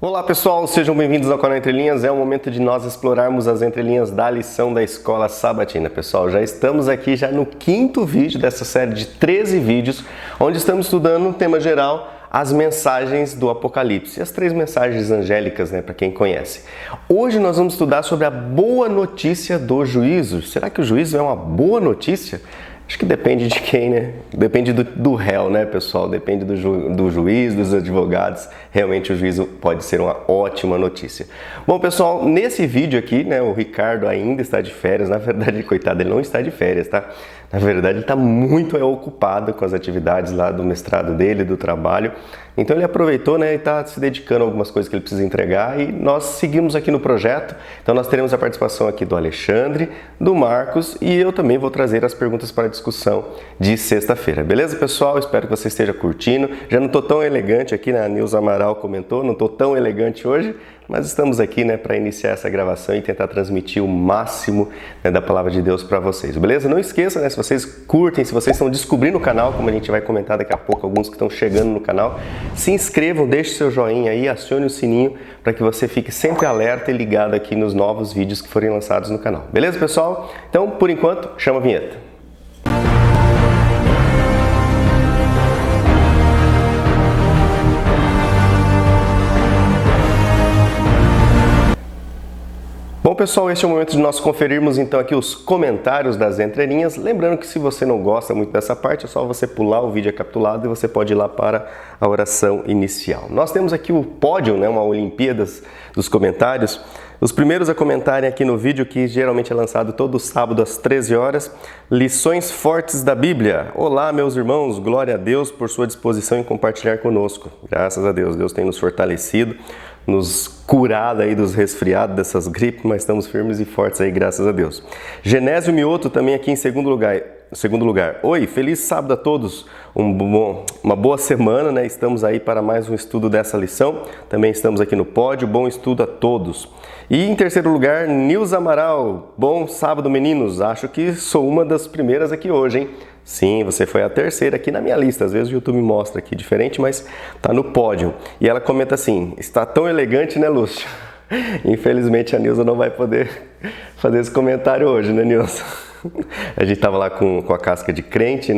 Olá pessoal, sejam bem-vindos ao canal Entre Linhas. É o momento de nós explorarmos as entrelinhas da lição da Escola Sabatina. Pessoal, já estamos aqui no quinto vídeo dessa série de 13 vídeos, onde estamos estudando o tema geral, as mensagens do Apocalipse, as 3 mensagens angélicas, para quem conhece. Hoje nós vamos estudar sobre a boa notícia do juízo. Será que o juízo é uma boa notícia? Acho que depende de quem, né? Depende do réu, né, pessoal? Depende do juiz, dos advogados. Realmente o juízo pode ser uma ótima notícia. Bom, pessoal, nesse vídeo aqui, o Ricardo ainda está de férias. Na verdade, coitado, ele não está de férias, tá? Na verdade, ele está muito ocupado com as atividades lá do mestrado dele, do trabalho. Então ele aproveitou, e está se dedicando a algumas coisas que ele precisa entregar e nós seguimos aqui no projeto. Então nós teremos a participação aqui do Alexandre, do Marcos e eu também vou trazer as perguntas para a discussão de sexta-feira. Beleza, pessoal? Espero que você esteja curtindo. Já não estou tão elegante aqui, A Nilza Amaral comentou, não estou tão elegante hoje, mas estamos aqui, para iniciar essa gravação e tentar transmitir o máximo da Palavra de Deus para vocês, beleza? Não esqueça, se vocês curtem, se vocês estão descobrindo o canal, como a gente vai comentar daqui a pouco, alguns que estão chegando no canal, se inscrevam, deixe seu joinha aí, acione o sininho para que você fique sempre alerta e ligado aqui nos novos vídeos que forem lançados no canal. Beleza, pessoal? Então, por enquanto, chama a vinheta. Bom, pessoal, este é o momento de nós conferirmos então aqui os comentários das entrelinhas. Lembrando que se você não gosta muito dessa parte, é só você pular o vídeo capitulado e você pode ir lá para a oração inicial. Nós temos aqui o pódio, uma Olimpíadas dos comentários. Os primeiros a comentarem aqui no vídeo, que geralmente é lançado todo sábado às 13 horas, lições fortes da Bíblia. Olá, meus irmãos, glória a Deus por sua disposição em compartilhar conosco. Graças a Deus, Deus tem nos fortalecido, nos curado aí dos resfriados, dessas gripes, mas estamos firmes e fortes aí, graças a Deus. Genésio Mioto também aqui em segundo lugar. Oi, feliz sábado a todos, uma boa semana, Estamos aí para mais um estudo dessa lição, também estamos aqui no pódio, bom estudo a todos. E em terceiro lugar, Nilza Amaral, bom sábado meninos, acho que sou uma das primeiras aqui hoje, hein? Sim, você foi a terceira aqui na minha lista. Às vezes o YouTube mostra aqui diferente, mas tá no pódio. E ela comenta assim, está tão elegante, né, Lúcio? Infelizmente a Nilza não vai poder fazer esse comentário hoje, né, Nilza? A gente tava lá com a casca de crente,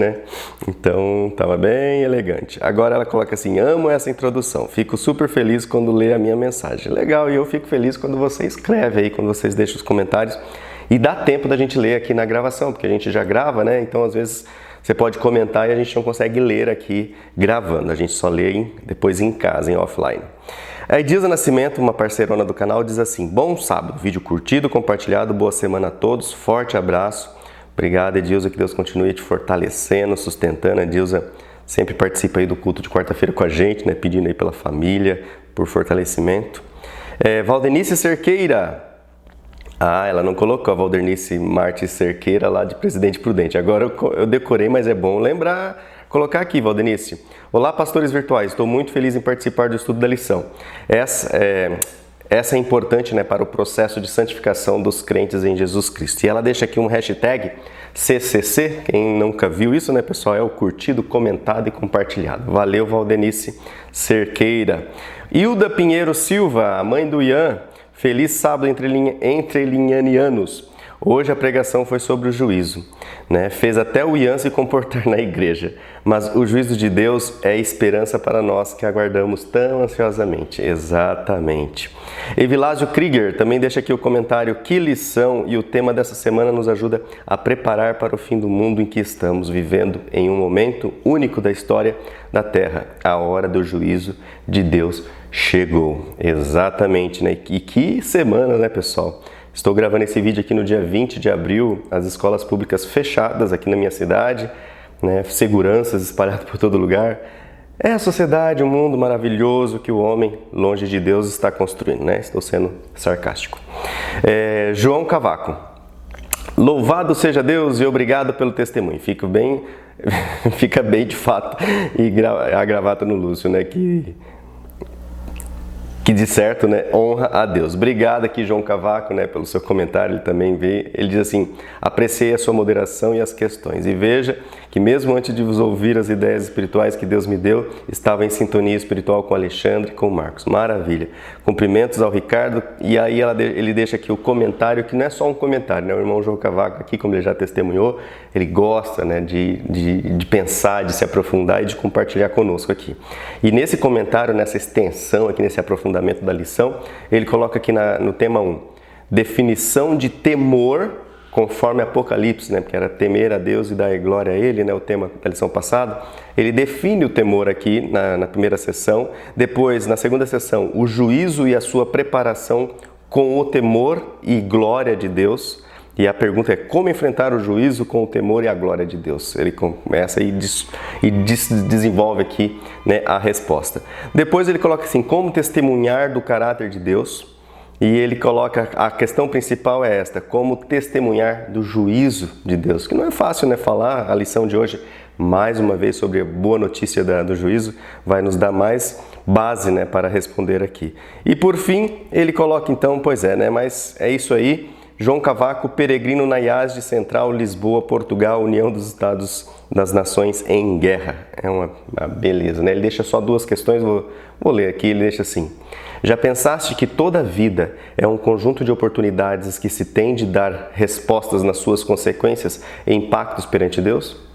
Então tava bem elegante. Agora ela coloca assim, amo essa introdução. Fico super feliz quando lê a minha mensagem. Legal, e eu fico feliz quando você escreve aí, quando vocês deixam os comentários. E dá tempo da gente ler aqui na gravação, porque a gente já grava, Então, às vezes, você pode comentar e a gente não consegue ler aqui gravando. A gente só lê depois em casa, em offline. A Edilza Nascimento, uma parceirona do canal, diz assim, bom sábado, vídeo curtido, compartilhado, boa semana a todos, forte abraço. Obrigado, Edilza, que Deus continue te fortalecendo, sustentando. A Edilza sempre participa aí do culto de quarta-feira com a gente, pedindo aí pela família, por fortalecimento. Valdenice Cerqueira. Ah, ela não colocou a Valdernice Martins Cerqueira lá de Presidente Prudente. Agora eu decorei, mas é bom lembrar, colocar aqui, Valdenice. Olá, pastores virtuais. Estou muito feliz em participar do estudo da lição. Essa é importante, para o processo de santificação dos crentes em Jesus Cristo. E ela deixa aqui um hashtag CCC. Quem nunca viu isso, pessoal? É o curtido, comentado e compartilhado. Valeu, Valdenice Cerqueira. Hilda Pinheiro Silva, a mãe do Ian. Feliz sábado entre linhanianos. Hoje a pregação foi sobre o juízo, Fez até o Ian se comportar na igreja. Mas o juízo de Deus é esperança para nós que aguardamos tão ansiosamente. Exatamente. Evilásio Krieger também deixa aqui o comentário, que lição, e o tema dessa semana nos ajuda a preparar para o fim do mundo em que estamos vivendo em um momento único da história da Terra. A hora do juízo de Deus chegou. Exatamente, E que semana, pessoal? Estou gravando esse vídeo aqui no dia 20 de abril, as escolas públicas fechadas aqui na minha cidade, seguranças espalhadas por todo lugar. É a sociedade, um mundo maravilhoso que o homem, longe de Deus, está construindo, Estou sendo sarcástico. João Cavaco. Louvado seja Deus e obrigado pelo testemunho. Fica bem de fato. E a gravata no Lúcio, que Que de certo, né, honra a Deus. Obrigado aqui, João Cavaco, né, pelo seu comentário, ele também veio. Ele diz assim: apreciei a sua moderação e as questões. E veja que mesmo antes de vos ouvir as ideias espirituais que Deus me deu, estava em sintonia espiritual com o Alexandre e com o Marcos. Maravilha. Cumprimentos ao Ricardo. E aí ele deixa aqui o comentário, que não é só um comentário, né? O irmão João Cavaco aqui, como ele já testemunhou, ele gosta, né, de pensar, de se aprofundar e de compartilhar conosco aqui. E nesse comentário, nessa extensão aqui, nesse aprofundamento da lição, ele coloca aqui no tema 1, definição de temor conforme Apocalipse, né? Porque era temer a Deus e dar glória a Ele, né? O tema da lição passada. Ele define o temor aqui na primeira sessão. Depois, na segunda sessão, o juízo e a sua preparação com o temor e glória de Deus. E a pergunta é: como enfrentar o juízo com o temor e a glória de Deus? Ele começa e desenvolve aqui, né, a resposta. Depois ele coloca assim: como testemunhar do caráter de Deus? E ele coloca, a questão principal é esta: como testemunhar do juízo de Deus? Que não é fácil, né, falar. A lição de hoje, mais uma vez, sobre a boa notícia do juízo, vai nos dar mais base, né, para responder aqui. E por fim, ele coloca então: pois é, né, mas é isso aí. João Cavaco, peregrino na IASD Central, Lisboa, Portugal, União dos Estados das Nações em Guerra. É uma beleza, né? Ele deixa só duas questões, vou ler aqui, ele deixa assim: já pensaste que toda a vida é um conjunto de oportunidades que se tem de dar respostas nas suas consequências e impactos perante Deus?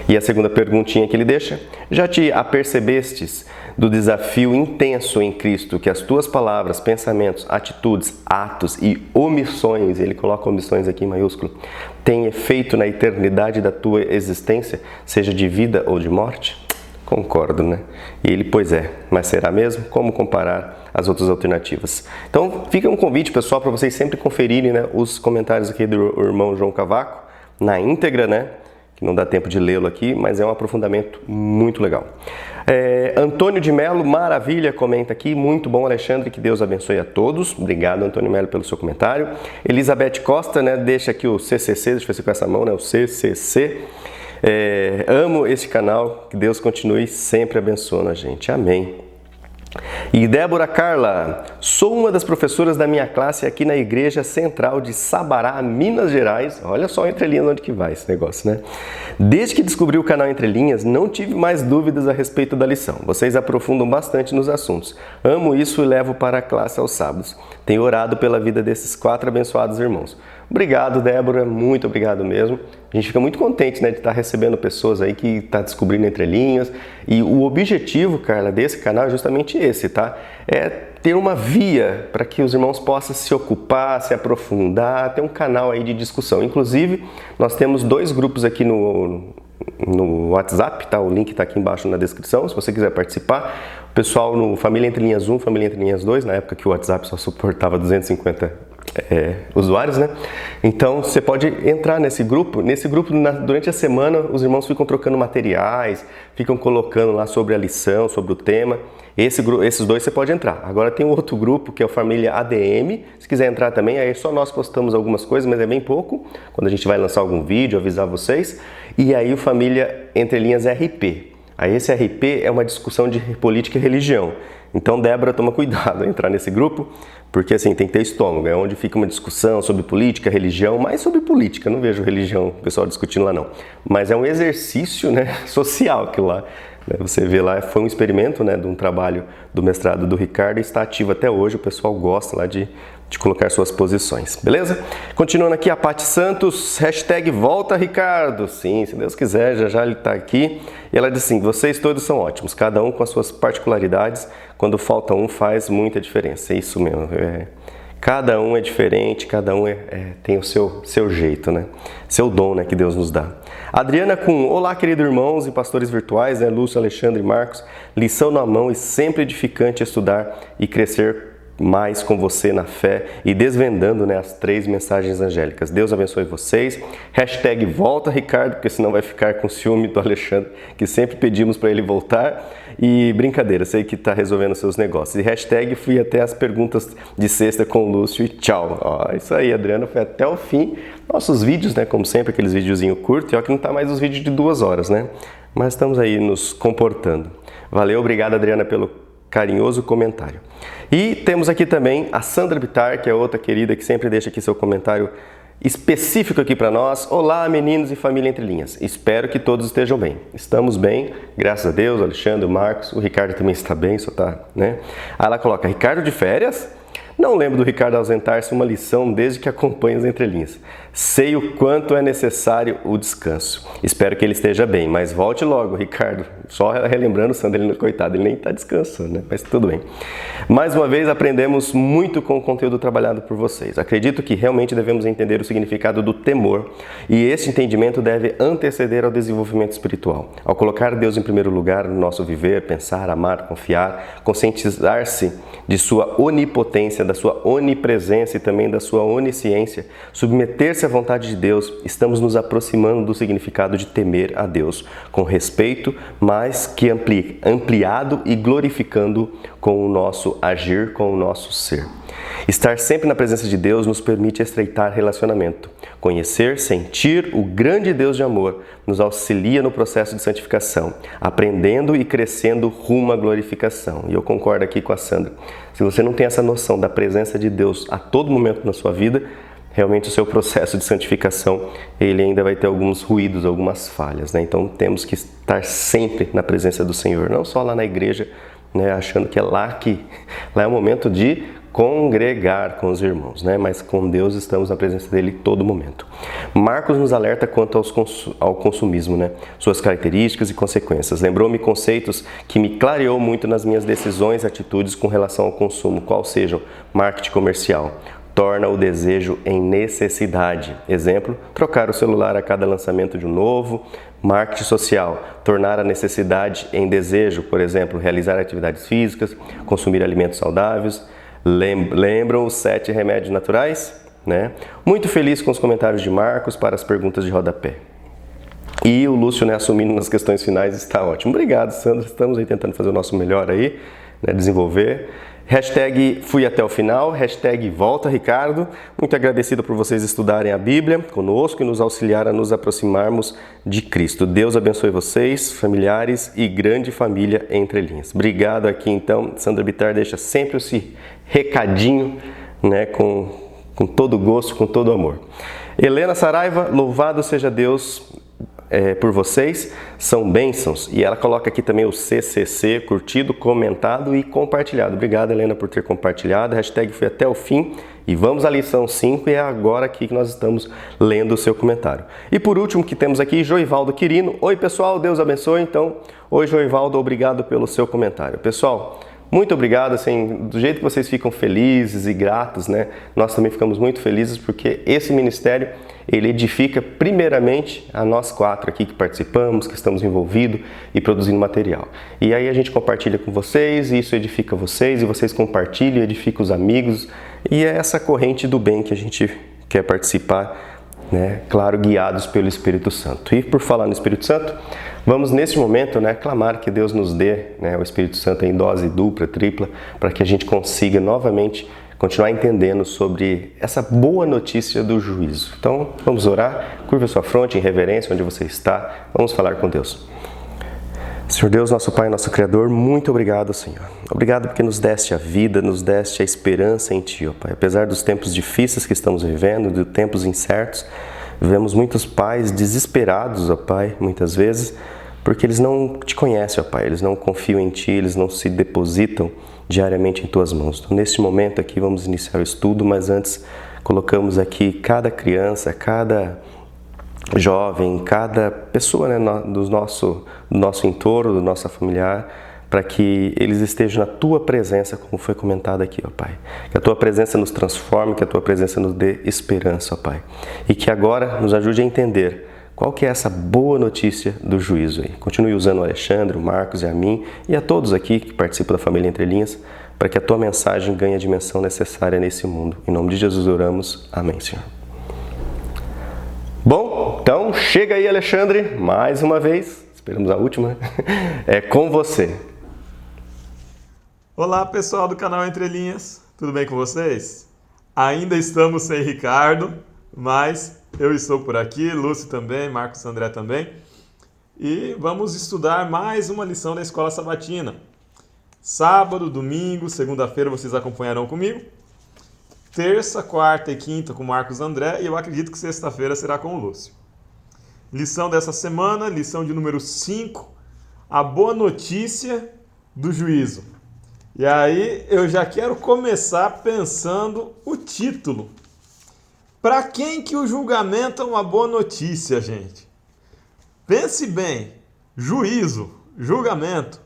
E a segunda perguntinha que ele deixa: já te apercebestes do desafio intenso em Cristo que as tuas palavras, pensamentos, atitudes, atos e omissões, ele coloca omissões aqui em maiúsculo, têm efeito na eternidade da tua existência, seja de vida ou de morte? Concordo, né? E ele: pois é, mas será mesmo? Como comparar as outras alternativas? Então fica um convite, pessoal, para vocês sempre conferirem, né, os comentários aqui do irmão João Cavaco na íntegra, né? Que não dá tempo de lê-lo aqui, mas é um aprofundamento muito legal. Antônio de Melo, maravilha, comenta aqui: muito bom, Alexandre, que Deus abençoe a todos. Obrigado, Antônio Melo, pelo seu comentário. Elizabeth Costa, né, deixa aqui o CCC, deixa eu ver se com essa mão, né, o CCC. Amo este canal, que Deus continue sempre abençoando a gente. Amém. E Débora Carla: sou uma das professoras da minha classe aqui na Igreja Central de Sabará, Minas Gerais. Olha só entre linhas onde que vai esse negócio, né? Desde que descobri o canal Entre Linhas, não tive mais dúvidas a respeito da lição. Vocês aprofundam bastante nos assuntos. Amo isso e levo para a classe aos sábados. Tenho orado pela vida desses 4 abençoados irmãos. Obrigado, Débora, muito obrigado mesmo. A gente fica muito contente, né, de estar recebendo pessoas aí que estão descobrindo Entre Linhas. E o objetivo, Carla, desse canal é justamente esse, tá? É ter uma via para que os irmãos possam se ocupar, se aprofundar, ter um canal aí de discussão. Inclusive, nós temos 2 grupos aqui no WhatsApp, tá? O link está aqui embaixo na descrição, se você quiser participar. O pessoal no Família Entre Linhas 1, Família Entre Linhas 2, na época que o WhatsApp só suportava 250 usuários, né? Então você pode entrar nesse grupo. Durante a semana, os irmãos ficam trocando materiais, ficam colocando lá sobre a lição, sobre o tema. Esses 2 você pode entrar. Agora tem um outro grupo que é o Família ADM. Se quiser entrar também, aí só nós postamos algumas coisas, mas é bem pouco. Quando a gente vai lançar algum vídeo, avisar vocês. E aí o Família Entre Linhas RP. Aí esse RP é uma discussão de política e religião. Então, Débora, toma cuidado ao entrar nesse grupo, porque assim, tem que ter estômago. É onde fica uma discussão sobre política, religião, mais sobre política. Não vejo religião, o pessoal discutindo lá não. Mas é um exercício, né, social aquilo lá. Você vê lá, foi um experimento, né, de um trabalho do mestrado do Ricardo e está ativo até hoje. O pessoal gosta lá de colocar suas posições, beleza? Continuando aqui, a Paty Santos, hashtag volta Ricardo. Sim, se Deus quiser, já ele está aqui. E ela diz assim: vocês todos são ótimos, cada um com as suas particularidades. Quando falta um, faz muita diferença. É isso mesmo. Cada um é diferente, cada um tem o seu jeito, né? Seu dom, né, que Deus nos dá. Adriana com: olá, queridos irmãos e pastores virtuais, né? Lúcio, Alexandre e Marcos. Lição na mão e sempre edificante estudar e crescer mais com você na fé e desvendando, né, as 3 mensagens angélicas. Deus abençoe vocês. Hashtag volta Ricardo, porque senão vai ficar com ciúme do Alexandre, que sempre pedimos para ele voltar. E brincadeira, sei que está resolvendo seus negócios. E hashtag fui até as perguntas de sexta com o Lúcio e tchau. Ó, isso aí, Adriana, foi até o fim. Nossos vídeos, né, como sempre, aqueles videozinhos curtos. E ó que não está mais os vídeos de 2 horas, né? Mas estamos aí nos comportando. Valeu, obrigado, Adriana, pelo carinhoso comentário. E temos aqui também a Sandra Bittar, que é outra querida que sempre deixa aqui seu comentário específico aqui para nós. Olá, meninos e família Entre Linhas. Espero que todos estejam bem. Estamos bem, graças a Deus. O Alexandre, o Marcos, o Ricardo também está bem, só tá, né? Aí ela coloca, Ricardo de férias? Não lembro do Ricardo ausentar-se uma lição desde que acompanho as entrelinhas. Sei o quanto é necessário o descanso. Espero que ele esteja bem, mas volte logo, Ricardo. Só relembrando, Sandra, coitado, ele nem está descansando, né? Mas tudo bem. Mais uma vez, aprendemos muito com o conteúdo trabalhado por vocês. Acredito que realmente devemos entender o significado do temor e esse entendimento deve anteceder ao desenvolvimento espiritual. Ao colocar Deus em primeiro lugar no nosso viver, pensar, amar, confiar, conscientizar-se de sua onipotência, da sua onipresença e também da sua onisciência, submeter-se à vontade de Deus, estamos nos aproximando do significado de temer a Deus, com respeito, mas que ampliado e glorificando com o nosso agir, com o nosso ser. Estar sempre na presença de Deus nos permite estreitar relacionamento. Conhecer, sentir o grande Deus de amor nos auxilia no processo de santificação, aprendendo e crescendo rumo à glorificação. E eu concordo aqui com a Sandra. Se você não tem essa noção da presença de Deus a todo momento na sua vida, realmente o seu processo de santificação, ele ainda vai ter alguns ruídos, algumas falhas, né? Então temos que estar sempre na presença do Senhor, não só lá na igreja, né, achando que é lá é o momento de congregar com os irmãos, né? Mas com Deus estamos na presença dele todo momento. Marcos nos alerta quanto ao consumismo, né? Suas características e consequências. Lembrou-me conceitos que me clareou muito nas minhas decisões e atitudes com relação ao consumo, qual sejam marketing comercial. Torna o desejo em necessidade. Exemplo, trocar o celular a cada lançamento de um novo. Marketing social, tornar a necessidade em desejo, por exemplo, realizar atividades físicas, consumir alimentos saudáveis. Lembram os 7 remédios naturais? Né? Muito feliz com os comentários de Marcos para as perguntas de rodapé. E o Lúcio, né, assumindo nas questões finais, está ótimo. Obrigado, Sandra. Estamos aí tentando fazer o nosso melhor aí, né, desenvolver. Hashtag fui até o final, hashtag volta Ricardo. Muito agradecido por vocês estudarem a Bíblia conosco e nos auxiliar a nos aproximarmos de Cristo. Deus abençoe vocês, familiares e grande família Entre Linhas. Obrigado aqui então, Sandra Bittar deixa sempre esse recadinho, né, com todo gosto, com todo amor. Helena Saraiva, louvado seja Deus por vocês, são bênçãos. E ela coloca aqui também o CCC, curtido, comentado e compartilhado. Obrigado, Helena, por ter compartilhado. Hashtag foi até o fim. E vamos à lição 5 e é agora aqui que nós estamos lendo o seu comentário. E por último que temos aqui, Joivaldo Quirino. Oi, pessoal, Deus abençoe. Então, oi, Joivaldo, obrigado pelo seu comentário. Pessoal, muito obrigado, assim, do jeito que vocês ficam felizes e gratos, né? Nós também ficamos muito felizes porque esse ministério, ele edifica primeiramente a nós 4 aqui que participamos, que estamos envolvidos e produzindo material. E aí a gente compartilha com vocês, e isso edifica vocês, e vocês compartilham, edifica os amigos, e é essa corrente do bem que a gente quer participar, né? Claro, guiados pelo Espírito Santo. E por falar no Espírito Santo, vamos nesse momento, né, clamar que Deus nos dê, né, o Espírito Santo em dose dupla, tripla, para que a gente consiga novamente continuar entendendo sobre essa boa notícia do juízo. Então, vamos orar, curva sua fronte em reverência onde você está, vamos falar com Deus. Senhor Deus, nosso Pai, nosso Criador, muito obrigado, Senhor. Obrigado porque nos deste a vida, nos deste a esperança em Ti, ó Pai. Apesar dos tempos difíceis que estamos vivendo, de tempos incertos, vemos muitos pais desesperados, ó Pai, muitas vezes, porque eles não Te conhecem, ó Pai, eles não confiam em Ti, eles não se depositam diariamente em Tuas mãos. Então, neste momento aqui, vamos iniciar o estudo, mas antes colocamos aqui cada criança, cada jovem, cada pessoa, né, do nosso entorno, do nosso familiar, para que eles estejam na Tua presença, como foi comentado aqui, ó Pai. Que a Tua presença nos transforme, que a Tua presença nos dê esperança, ó Pai. E que agora nos ajude a entender qual que é essa boa notícia do juízo aí. Continue usando o Alexandre, o Marcos e a mim, e a todos aqui que participam da família Entre Linhas, para que a Tua mensagem ganhe a dimensão necessária nesse mundo. Em nome de Jesus oramos. Amém, Senhor. Bom, então chega aí, Alexandre, mais uma vez, esperamos a última, é com você. Olá, pessoal do canal Entre Linhas, tudo bem com vocês? Ainda estamos sem Ricardo, mas eu estou por aqui, Lúcio também, Marcos André também, e vamos estudar mais uma lição da Escola Sabatina. Sábado, domingo, segunda-feira vocês acompanharão comigo. Terça, quarta e quinta com Marcos André e eu acredito que sexta-feira será com o Lúcio. Lição dessa semana, lição de número 5, a boa notícia do juízo. E aí eu já quero começar pensando o título. Para quem que o julgamento é uma boa notícia, gente? Pense bem, juízo, julgamento,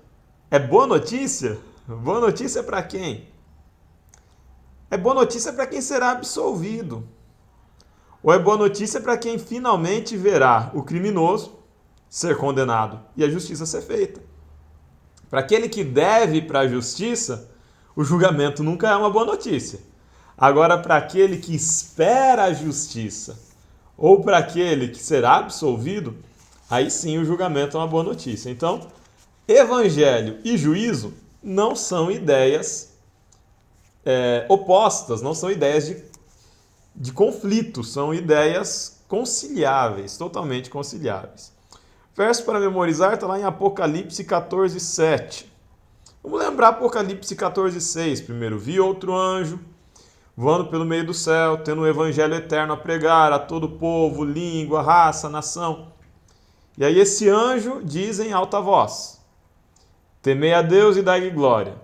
é boa notícia? Boa notícia para quem? É boa notícia para quem será absolvido. Ou é boa notícia para quem finalmente verá o criminoso ser condenado e a justiça ser feita. Para aquele que deve para a justiça, o julgamento nunca é uma boa notícia. Agora, para aquele que espera a justiça, ou para aquele que será absolvido, aí sim o julgamento é uma boa notícia. Então, evangelho e juízo não são ideias opostas, não são ideias de conflito, são ideias conciliáveis, totalmente conciliáveis. Verso para memorizar está lá em Apocalipse 14, 7. Vamos lembrar Apocalipse 14, 6 primeiro. Vi outro anjo voando pelo meio do céu, tendo o evangelho eterno a pregar a todo povo, língua, raça, nação. E aí esse anjo diz em alta voz: temei a Deus e dai-lhe glória,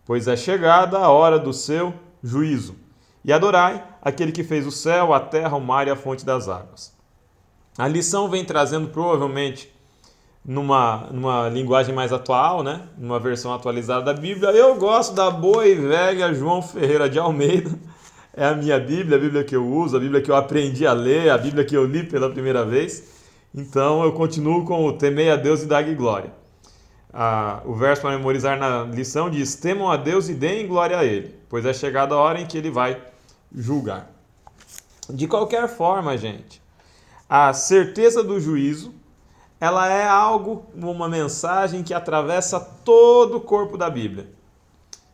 pois é chegada a hora do seu juízo. E adorai aquele que fez o céu, a terra, o mar e a fonte das águas. A lição vem trazendo provavelmente numa linguagem mais atual, né? Numa versão atualizada da Bíblia. Eu gosto da boa e velha João Ferreira de Almeida. É a minha Bíblia, a Bíblia que eu uso, a Bíblia que eu aprendi a ler, a Bíblia que eu li pela primeira vez. Então eu continuo com o temei a Deus e dai-lhe glória. O verso para memorizar na lição diz: temam a Deus e deem glória a Ele, pois é chegada a hora em que Ele vai julgar. De qualquer forma, gente, a certeza do juízo, ela é algo, uma mensagem que atravessa todo o corpo da Bíblia.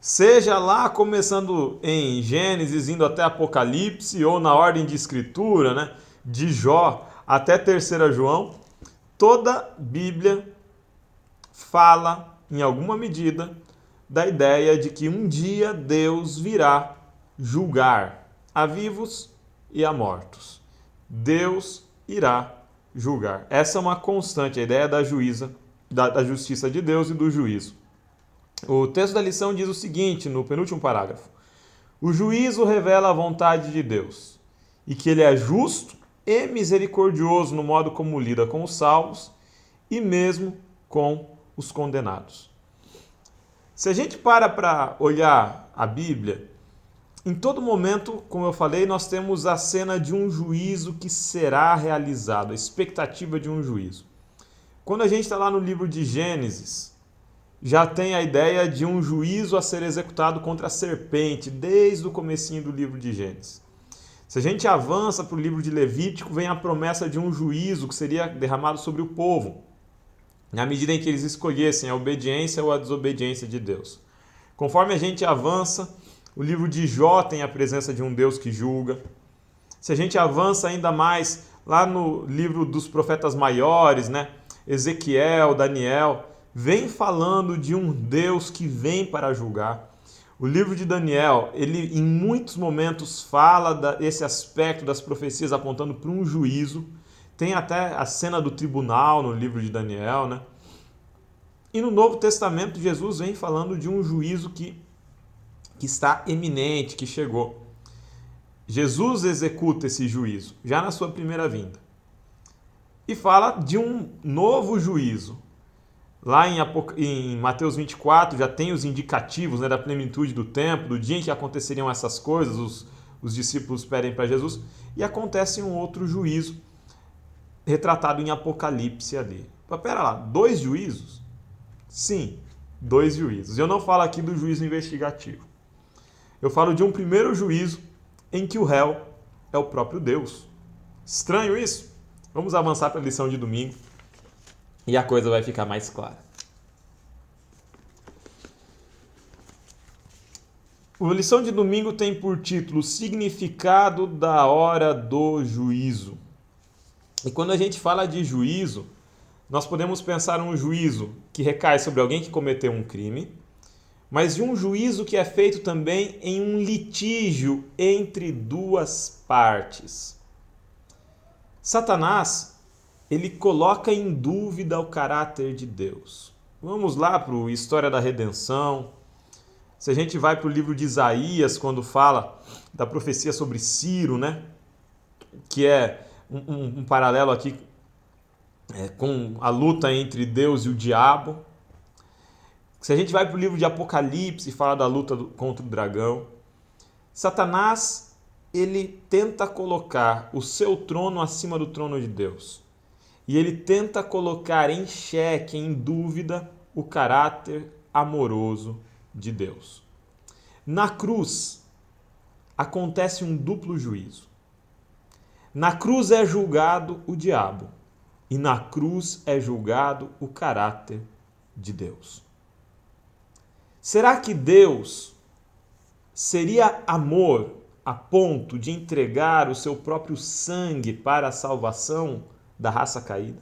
Seja lá começando em Gênesis, indo até Apocalipse, ou na ordem de escritura, né, de Jó até 3 João, toda Bíblia fala, em alguma medida, da ideia de que um dia Deus virá julgar a vivos e a mortos. Deus irá julgar. Essa é uma constante, a ideia da justiça de Deus e do juízo. O texto da lição diz o seguinte, no penúltimo parágrafo: o juízo revela a vontade de Deus, e que ele é justo e misericordioso no modo como lida com os salvos e mesmo com os condenados. Se a gente para olhar a Bíblia, em todo momento, como eu falei, nós temos a cena de um juízo que será realizado, a expectativa de um juízo. Quando a gente está lá no livro de Gênesis, já tem a ideia de um juízo a ser executado contra a serpente, desde o comecinho do livro de Gênesis. Se a gente avança para o livro de Levítico, vem a promessa de um juízo que seria derramado sobre o povo, na medida em que eles escolhessem a obediência ou a desobediência de Deus. Conforme a gente avança, o livro de Jó tem a presença de um Deus que julga. Se a gente avança ainda mais, lá no livro dos profetas maiores, né? Ezequiel, Daniel, vem falando de um Deus que vem para julgar. O livro de Daniel, ele em muitos momentos fala desse aspecto das profecias apontando para um juízo. Tem até a cena do tribunal no livro de Daniel, né? E no Novo Testamento, Jesus vem falando de um juízo que está eminente, que chegou. Jesus executa esse juízo, já na sua primeira vinda. E fala de um novo juízo. Lá em Mateus 24 já tem os indicativos, né, da plenitude do tempo, do dia em que aconteceriam essas coisas, os discípulos pedem para Jesus, e acontece um outro juízo, retratado em Apocalipse ali. Mas pera lá, 2 juízos? Sim, 2 juízos. Eu não falo aqui do juízo investigativo. Eu falo de um primeiro juízo em que o réu é o próprio Deus. Estranho isso? Vamos avançar para a lição de domingo e a coisa vai ficar mais clara. A lição de domingo tem por título Significado da hora do juízo. E quando a gente fala de juízo, nós podemos pensar um juízo que recai sobre alguém que cometeu um crime, mas de um juízo que é feito também em um litígio entre duas partes. Satanás, ele coloca em dúvida o caráter de Deus. Vamos lá para a história da redenção. Se a gente vai para o livro de Isaías, quando fala da profecia sobre Ciro, né? Que é um paralelo aqui com a luta entre Deus e o diabo. Se a gente vai para o livro de Apocalipse e fala da luta contra o dragão, Satanás, ele tenta colocar o seu trono acima do trono de Deus. E ele tenta colocar em xeque, em dúvida, o caráter amoroso de Deus. Na cruz, acontece um duplo juízo. Na cruz é julgado o diabo e na cruz é julgado o caráter de Deus. Será que Deus seria amor a ponto de entregar o seu próprio sangue para a salvação da raça caída?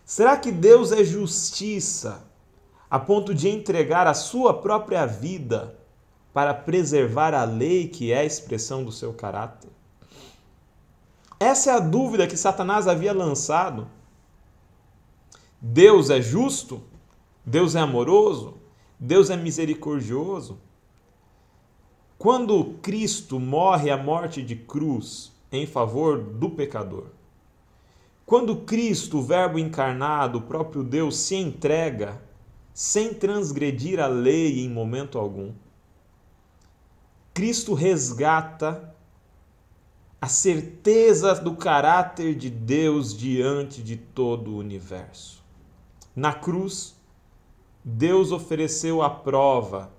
Será que Deus é justiça a ponto de entregar a sua própria vida para preservar a lei que é a expressão do seu caráter? Essa é a dúvida que Satanás havia lançado. Deus é justo? Deus é amoroso? Deus é misericordioso? Quando Cristo morre a morte de cruz em favor do pecador, quando Cristo, o Verbo encarnado, o próprio Deus, se entrega sem transgredir a lei em momento algum, Cristo resgata a certeza do caráter de Deus diante de todo o universo. Na cruz, Deus ofereceu a prova,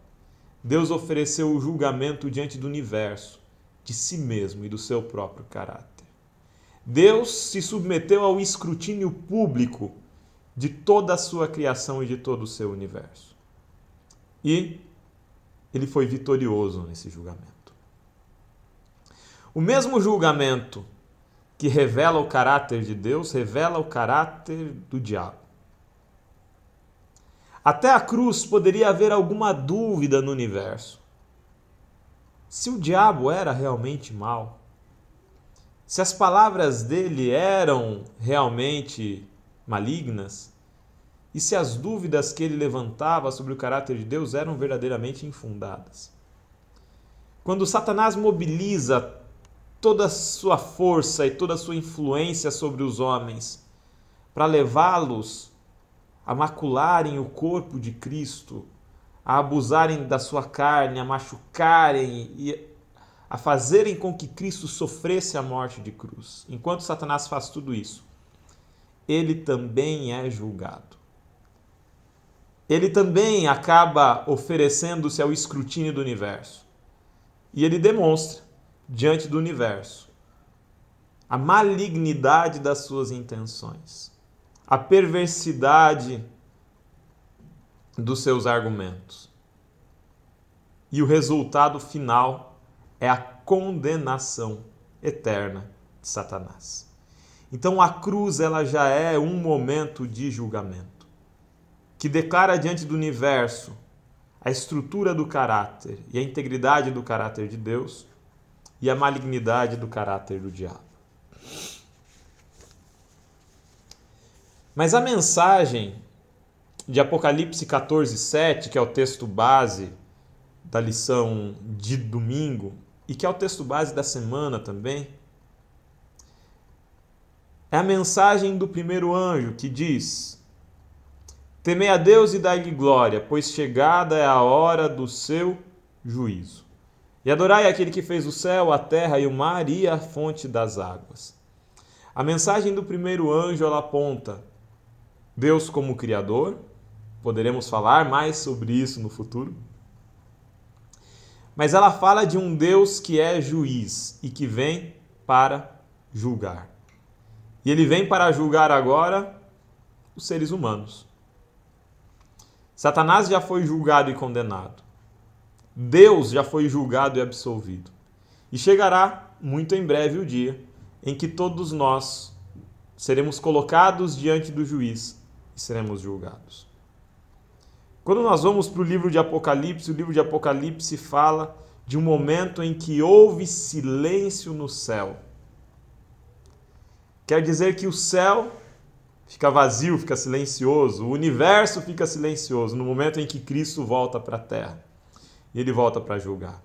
Deus ofereceu o julgamento diante do universo, de si mesmo e do seu próprio caráter. Deus se submeteu ao escrutínio público de toda a sua criação e de todo o seu universo. E ele foi vitorioso nesse julgamento. O mesmo julgamento que revela o caráter de Deus, revela o caráter do diabo. Até a cruz poderia haver alguma dúvida no universo. Se o diabo era realmente mau, se as palavras dele eram realmente malignas, e se as dúvidas que ele levantava sobre o caráter de Deus eram verdadeiramente infundadas. Quando Satanás mobiliza toda a sua força e toda a sua influência sobre os homens para levá-los a macularem o corpo de Cristo, a abusarem da sua carne, a machucarem e a fazerem com que Cristo sofresse a morte de cruz. Enquanto Satanás faz tudo isso, ele também é julgado. Ele também acaba oferecendo-se ao escrutínio do universo. E ele demonstra, diante do universo, a malignidade das suas intenções, a perversidade dos seus argumentos. E o resultado final é a condenação eterna de Satanás. Então a cruz ela já é um momento de julgamento, que declara diante do universo a estrutura do caráter e a integridade do caráter de Deus e a malignidade do caráter do diabo. Mas a mensagem de Apocalipse 14:7, que é o texto base da lição de domingo e que é o texto base da semana também, é a mensagem do primeiro anjo que diz: temei a Deus e dai-lhe glória, pois chegada é a hora do seu juízo. E adorai aquele que fez o céu, a terra e o mar e a fonte das águas. A mensagem do primeiro anjo ela aponta Deus como Criador. Poderemos falar mais sobre isso no futuro. Mas ela fala de um Deus que é juiz e que vem para julgar. E ele vem para julgar agora os seres humanos. Satanás já foi julgado e condenado. Deus já foi julgado e absolvido. E chegará muito em breve o dia em que todos nós seremos colocados diante do juiz e seremos julgados. Quando nós vamos para o livro de Apocalipse fala de um momento em que houve silêncio no céu. Quer dizer que o céu fica vazio, fica silencioso, o universo fica silencioso no momento em que Cristo volta para a terra. E ele volta para julgar.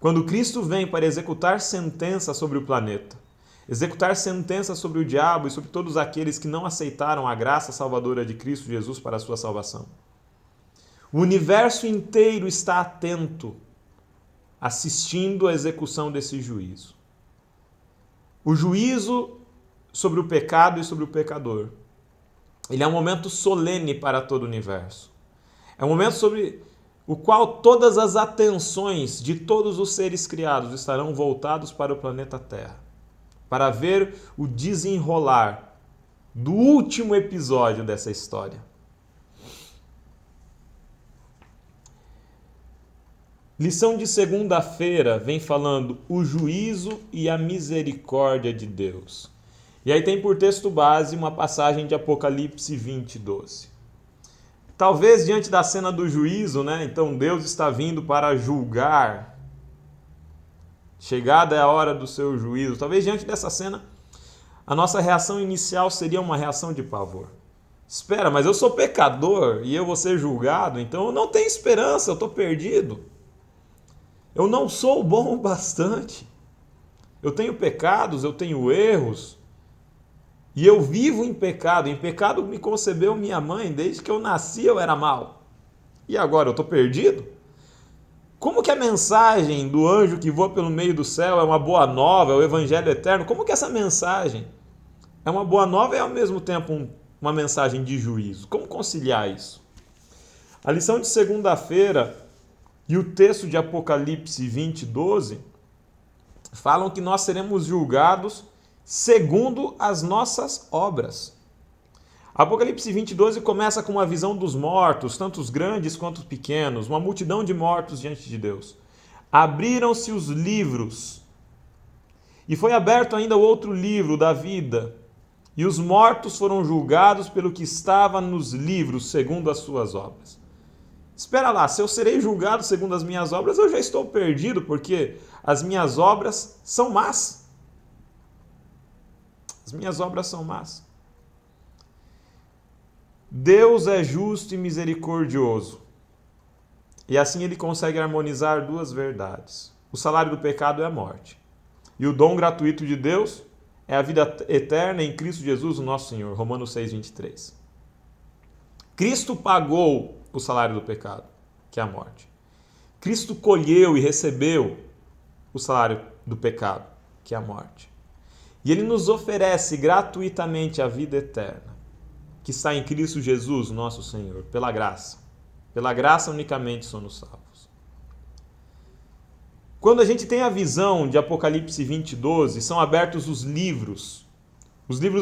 Quando Cristo vem para executar sentença sobre o planeta, executar sentença sobre o diabo e sobre todos aqueles que não aceitaram a graça salvadora de Cristo Jesus para a sua salvação. O universo inteiro está atento, assistindo à execução desse juízo. O juízo sobre o pecado e sobre o pecador. Ele é um momento solene para todo o universo. É um momento sobre o qual todas as atenções de todos os seres criados estarão voltados para o planeta Terra, para ver o desenrolar do último episódio dessa história. Lição de segunda-feira vem falando o juízo e a misericórdia de Deus. E aí tem por texto base uma passagem de Apocalipse 20, 12. Talvez diante da cena do juízo, né? Então Deus está vindo para julgar. Chegada é a hora do seu juízo. Talvez diante dessa cena, a nossa reação inicial seria uma reação de pavor. Espera, mas eu sou pecador e eu vou ser julgado, então eu não tenho esperança, eu estou perdido. Eu não sou bom o bastante. Eu tenho pecados, eu tenho erros. E eu vivo em pecado. Em pecado me concebeu minha mãe. Desde que eu nasci eu era mau. E agora eu estou perdido? Como que a mensagem do anjo que voa pelo meio do céu é uma boa nova, é o evangelho eterno? Como que essa mensagem é uma boa nova e ao mesmo tempo uma mensagem de juízo? Como conciliar isso? A lição de segunda-feira e o texto de Apocalipse 20, 12 falam que nós seremos julgados segundo as nossas obras. Apocalipse 20, 12 começa com uma visão dos mortos, tanto os grandes quanto os pequenos, uma multidão de mortos diante de Deus. Abriram-se os livros, e foi aberto ainda o outro livro da vida, e os mortos foram julgados pelo que estava nos livros, segundo as suas obras. Espera lá, se eu serei julgado segundo as minhas obras, eu já estou perdido, porque as minhas obras são más. As minhas obras são más. Deus é justo e misericordioso. E assim ele consegue harmonizar duas verdades. O salário do pecado é a morte. E o dom gratuito de Deus é a vida eterna em Cristo Jesus, o nosso Senhor. Romanos 6, 23. Cristo pagou o salário do pecado, que é a morte. Cristo colheu e recebeu o salário do pecado, que é a morte. E ele nos oferece gratuitamente a vida eterna, que está em Cristo Jesus, nosso Senhor, pela graça. Pela graça unicamente somos salvos. Quando a gente tem a visão de Apocalipse 20, 12, são abertos os livros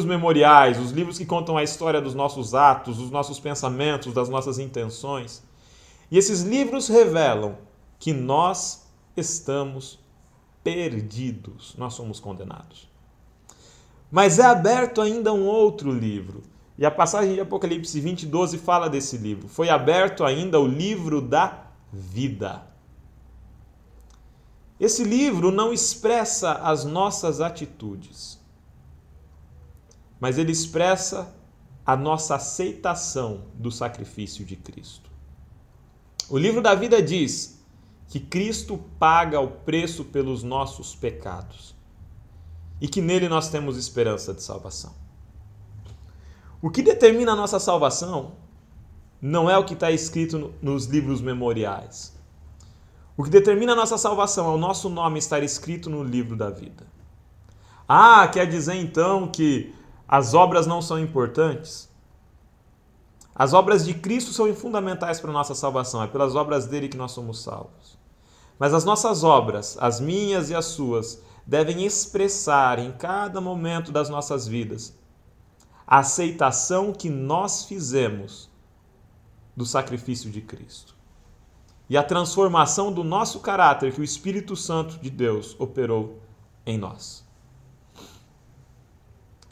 memoriais, os livros que contam a história dos nossos atos, dos nossos pensamentos, das nossas intenções. E esses livros revelam que nós estamos perdidos, nós somos condenados. Mas é aberto ainda um outro livro. E a passagem de Apocalipse 20, 12 fala desse livro. Foi aberto ainda o livro da vida. Esse livro não expressa as nossas atitudes, mas ele expressa a nossa aceitação do sacrifício de Cristo. O livro da vida diz que Cristo paga o preço pelos nossos pecados e que nele nós temos esperança de salvação. O que determina a nossa salvação não é o que está escrito nos livros memoriais. O que determina a nossa salvação é o nosso nome estar escrito no livro da vida. Ah, quer dizer então que as obras não são importantes? As obras de Cristo são fundamentais para a nossa salvação. É pelas obras dele que nós somos salvos. Mas as nossas obras, as minhas e as suas, devem expressar em cada momento das nossas vidas a aceitação que nós fizemos do sacrifício de Cristo. E a transformação do nosso caráter que o Espírito Santo de Deus operou em nós.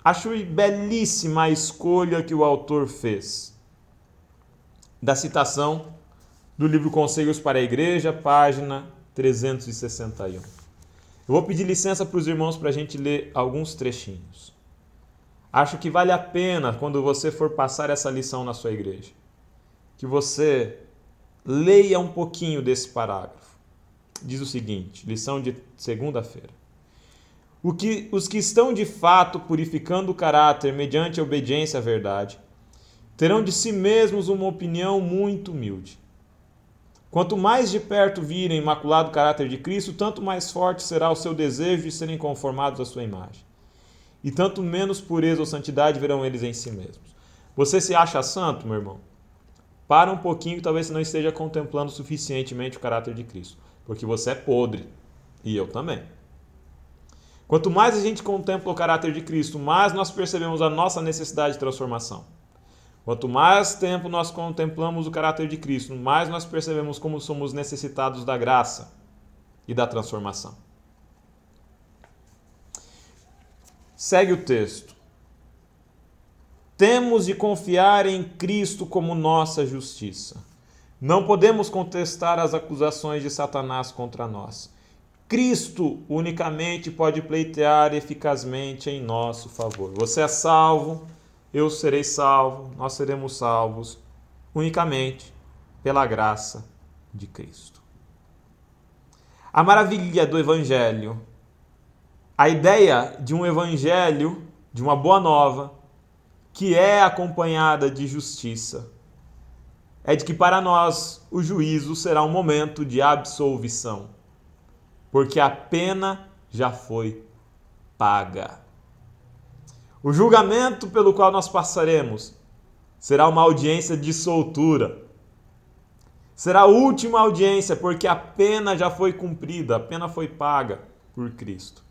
Acho belíssima a escolha que o autor fez da citação do livro Conselhos para a Igreja, página 361. Eu vou pedir licença para os irmãos para a gente ler alguns trechinhos. Acho que vale a pena, quando você for passar essa lição na sua igreja, que você leia um pouquinho desse parágrafo. Diz o seguinte, lição de segunda-feira. Os que estão de fato purificando o caráter mediante a obediência à verdade, terão de si mesmos uma opinião muito humilde. Quanto mais de perto virem o imaculado caráter de Cristo, tanto mais forte será o seu desejo de serem conformados à sua imagem. E tanto menos pureza ou santidade verão eles em si mesmos. Você se acha santo, meu irmão? Para um pouquinho, talvez você não esteja contemplando suficientemente o caráter de Cristo. Porque você é podre. E eu também. Quanto mais a gente contempla o caráter de Cristo, mais nós percebemos a nossa necessidade de transformação. Quanto mais tempo nós contemplamos o caráter de Cristo, mais nós percebemos como somos necessitados da graça e da transformação. Segue o texto. Temos de confiar em Cristo como nossa justiça. Não podemos contestar as acusações de Satanás contra nós. Cristo unicamente pode pleitear eficazmente em nosso favor. Você é salvo, eu serei salvo, nós seremos salvos unicamente pela graça de Cristo. A maravilha do Evangelho, a ideia de um Evangelho, de uma boa nova, que é acompanhada de justiça, é de que para nós o juízo será um momento de absolvição, porque a pena já foi paga. O julgamento pelo qual nós passaremos será uma audiência de soltura. Será a última audiência, porque a pena já foi cumprida, a pena foi paga por Cristo.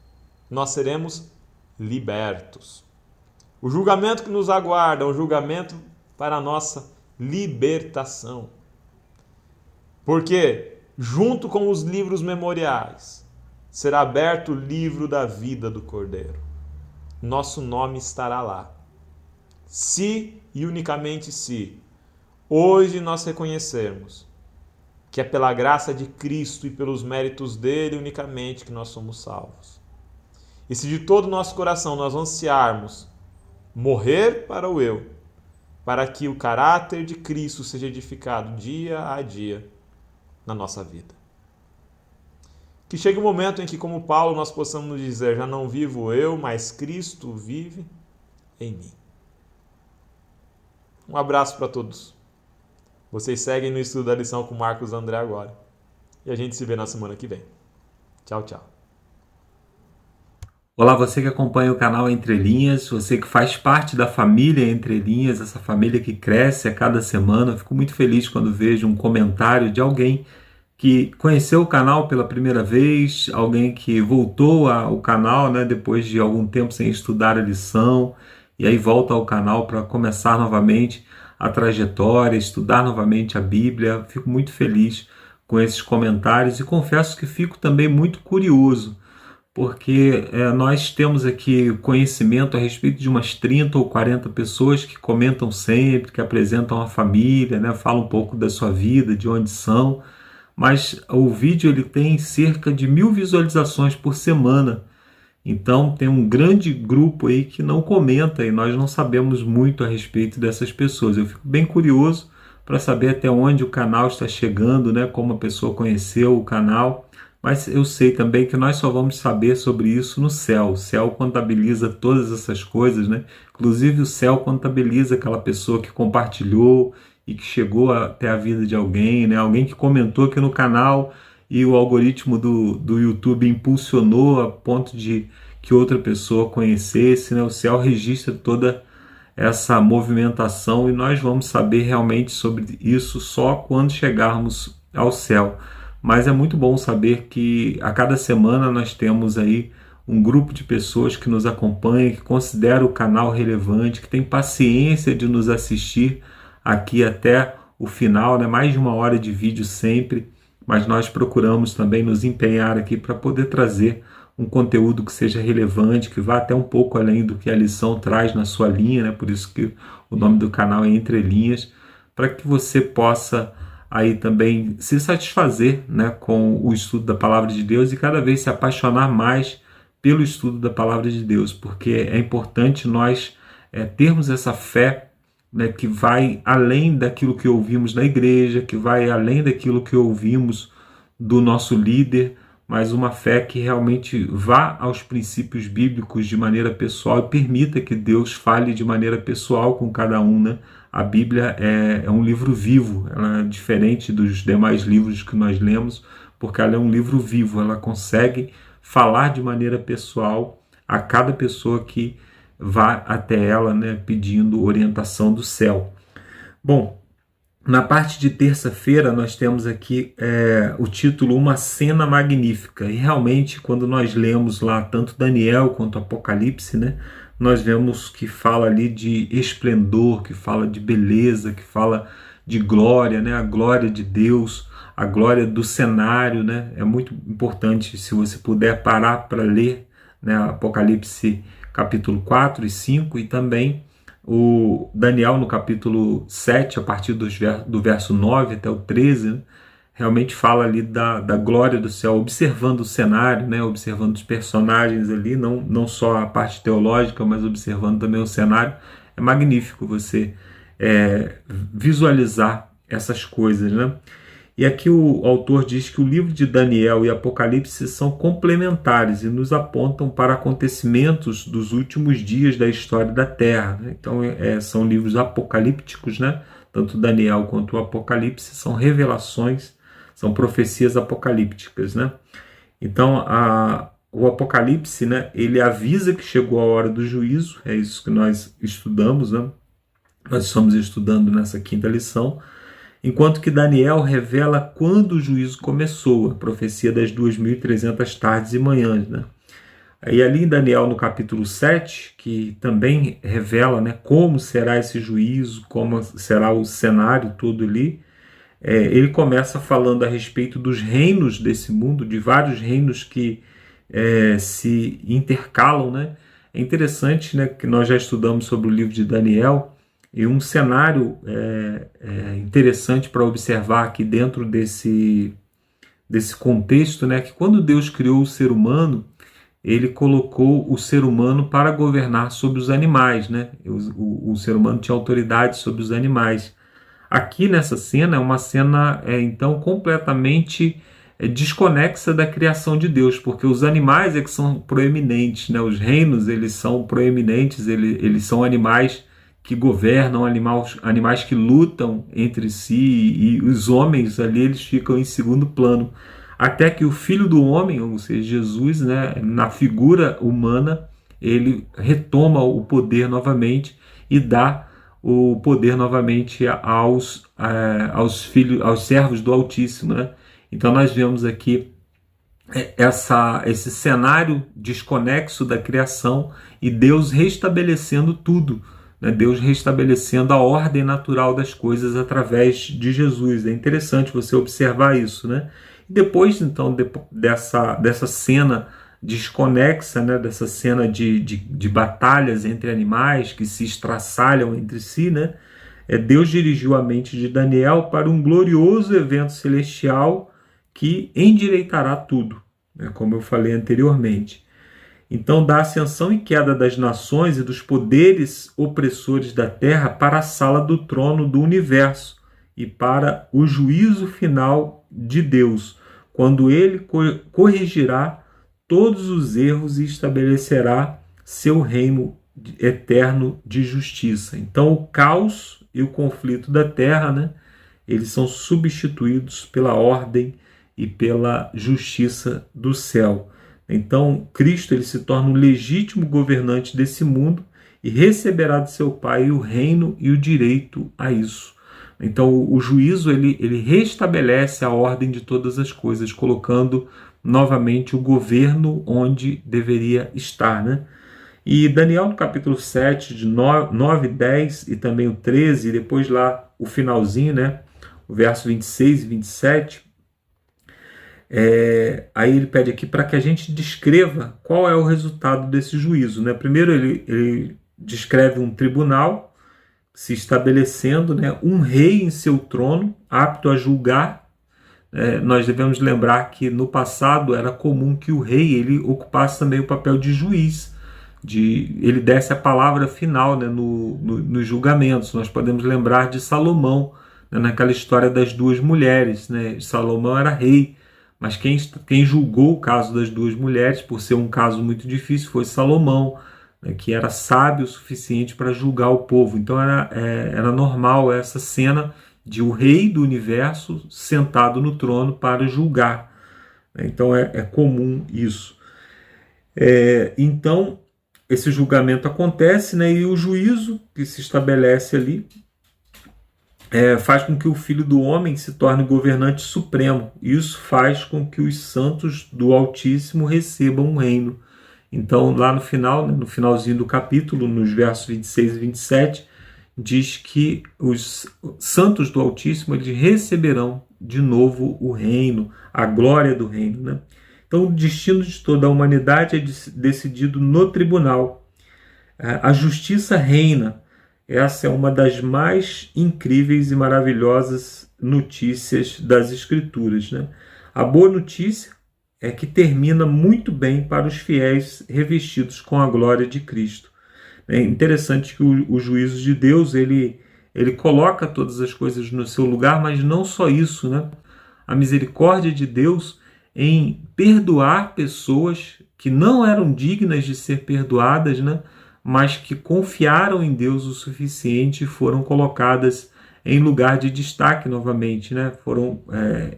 Nós seremos libertos. O julgamento que nos aguarda é um julgamento para a nossa libertação. Porque, junto com os livros memoriais, será aberto o livro da vida do Cordeiro. Nosso nome estará lá. Se e unicamente se hoje nós reconhecermos que é pela graça de Cristo e pelos méritos dele unicamente que nós somos salvos. E se de todo o nosso coração nós ansiarmos morrer para o eu, para que o caráter de Cristo seja edificado dia a dia na nossa vida. Que chegue um momento em que, como Paulo, nós possamos dizer, já não vivo eu, mas Cristo vive em mim. Um abraço para todos. Vocês seguem no estudo da lição com Marcos André agora. E a gente se vê na semana que vem. Tchau, tchau. Olá, você que acompanha o canal Entre Linhas, você que faz parte da família Entre Linhas, essa família que cresce a cada semana. Eu fico muito feliz quando vejo um comentário de alguém que conheceu o canal pela primeira vez, alguém que voltou ao canal, né, depois de algum tempo sem estudar a lição, e aí volta ao canal para começar novamente a trajetória, estudar novamente a Bíblia. Fico muito feliz com esses comentários e confesso que fico também muito curioso, porque nós temos aqui conhecimento a respeito de umas 30 ou 40 pessoas que comentam sempre, que apresentam a família, né, falam um pouco da sua vida, de onde são, mas o vídeo ele tem cerca de 1000 visualizações por semana. Então tem um grande grupo aí que não comenta e nós não sabemos muito a respeito dessas pessoas. Eu fico bem curioso para saber até onde o canal está chegando, né? Como a pessoa conheceu o canal. Mas eu sei também que nós só vamos saber sobre isso no céu. O céu contabiliza todas essas coisas, né? Inclusive o céu contabiliza aquela pessoa que compartilhou e que chegou até a vida de alguém, né? Alguém que comentou aqui no canal e o algoritmo do YouTube impulsionou a ponto de que outra pessoa conhecesse, né? O céu registra toda essa movimentação e nós vamos saber realmente sobre isso só quando chegarmos ao céu. Mas é muito bom saber que a cada semana nós temos aí um grupo de pessoas que nos acompanha, que considera o canal relevante, que tem paciência de nos assistir aqui até o final, né? Mais de 1 hora de vídeo sempre, mas nós procuramos também nos empenhar aqui para poder trazer um conteúdo que seja relevante, que vá até um pouco além do que a lição traz na sua linha, né? Por isso que o nome do canal é Entre Linhas, para que você possa aí também se satisfazer, né, com o estudo da Palavra de Deus e cada vez se apaixonar mais pelo estudo da Palavra de Deus, porque é importante nós termos essa fé, né, que vai além daquilo que ouvimos na igreja, que vai além daquilo que ouvimos do nosso líder, mas uma fé que realmente vá aos princípios bíblicos de maneira pessoal e permita que Deus fale de maneira pessoal com cada um, né? A Bíblia é um livro vivo, ela é diferente dos demais livros que nós lemos, porque ela é um livro vivo, ela consegue falar de maneira pessoal a cada pessoa que vá até ela, né, pedindo orientação do céu. Bom, na parte de terça-feira nós temos aqui o título Uma Cena Magnífica, e realmente quando nós lemos lá tanto Daniel quanto Apocalipse, né, nós vemos que fala ali de esplendor, que fala de beleza, que fala de glória, né, a glória de Deus, a glória do cenário, né? É muito importante, se você puder parar para ler, né, Apocalipse capítulo 4 e 5 e também o Daniel no capítulo 7, a partir do verso 9 até o 13, né, realmente fala ali da glória do céu, observando o cenário, né, observando os personagens ali, não só a parte teológica, mas observando também o cenário. É magnífico você visualizar essas coisas, né? E aqui o autor diz que o livro de Daniel e Apocalipse são complementares e nos apontam para acontecimentos dos últimos dias da história da Terra. Então são livros apocalípticos, né? Tanto Daniel quanto o Apocalipse são revelações, são profecias apocalípticas, né? Então o Apocalipse, né, ele avisa que chegou a hora do juízo, é isso que nós estudamos, né? Nós estamos estudando nessa quinta lição. Enquanto que Daniel revela quando o juízo começou, a profecia das 2.300 tardes e manhãs, né? E ali em Daniel, no capítulo 7, que também revela, né, como será esse juízo, como será o cenário todo ali, ele começa falando a respeito dos reinos desse mundo, de vários reinos que se intercalam, né? É interessante, né, que nós já estudamos sobre o livro de Daniel, e um cenário interessante para observar aqui dentro desse contexto, né, que quando Deus criou o ser humano, ele colocou o ser humano para governar sobre os animais, né? O ser humano tinha autoridade sobre os animais. Aqui nessa cena é uma cena então completamente desconexa da criação de Deus, porque os animais é que são proeminentes, né? Os reinos eles são proeminentes, eles são animais que governam, animais que lutam entre si, e os homens ali eles ficam em segundo plano, até que o Filho do Homem, ou seja, Jesus, né, na figura humana, ele retoma o poder novamente e dá o poder novamente aos servos do Altíssimo, né? Então nós vemos aqui esse cenário desconexo da criação e Deus restabelecendo tudo, né? Deus restabelecendo a ordem natural das coisas através de Jesus. É interessante você observar isso, né? E depois, então, dessa cena desconexa, né? Dessa cena de batalhas entre animais que se estraçalham entre si, né? Deus dirigiu a mente de Daniel para um glorioso evento celestial que endireitará tudo, né? Como eu falei anteriormente. Então, da ascensão e queda das nações e dos poderes opressores da terra para a sala do trono do universo e para o juízo final de Deus, quando ele corrigirá todos os erros e estabelecerá seu reino eterno de justiça. Então, o caos e o conflito da terra, né, eles são substituídos pela ordem e pela justiça do céu. Então, Cristo ele se torna o legítimo governante desse mundo e receberá de seu Pai o reino e o direito a isso. Então, o juízo ele restabelece a ordem de todas as coisas, colocando novamente o governo onde deveria estar, né? E Daniel, no capítulo 7, de 9, 10 e também o 13, e depois lá o finalzinho, né? O verso 26 e 27, aí ele pede aqui para que a gente descreva qual é o resultado desse juízo, né? Primeiro ele descreve um tribunal se estabelecendo, né, um rei em seu trono, apto a julgar. Nós devemos lembrar que no passado era comum que o rei ele ocupasse também o papel de juiz, ele desse a palavra final, né, nos julgamentos. Nós podemos lembrar de Salomão, né, naquela história das duas mulheres, né? Salomão era rei, mas quem julgou o caso das duas mulheres, por ser um caso muito difícil, foi Salomão, né, que era sábio o suficiente para julgar o povo. Então era normal essa cena de o rei do universo sentado no trono para julgar. Então é comum isso. Então esse julgamento acontece, né, e o juízo que se estabelece ali faz com que o Filho do Homem se torne governante supremo. Isso faz com que os santos do Altíssimo recebam um reino. Então, lá no final, né, no finalzinho do capítulo, nos versos 26 e 27, diz que os santos do Altíssimo eles receberão de novo o reino, a glória do reino, né? Então, o destino de toda a humanidade é decidido no tribunal. A justiça reina. Essa é uma das mais incríveis e maravilhosas notícias das Escrituras, né? A boa notícia é que termina muito bem para os fiéis revestidos com a glória de Cristo. É interessante que o juízo de Deus ele coloca todas as coisas no seu lugar, mas não só isso, né? A misericórdia de Deus em perdoar pessoas que não eram dignas de ser perdoadas, né? Mas que confiaram em Deus o suficiente e foram colocadas em lugar de destaque novamente, né? Foram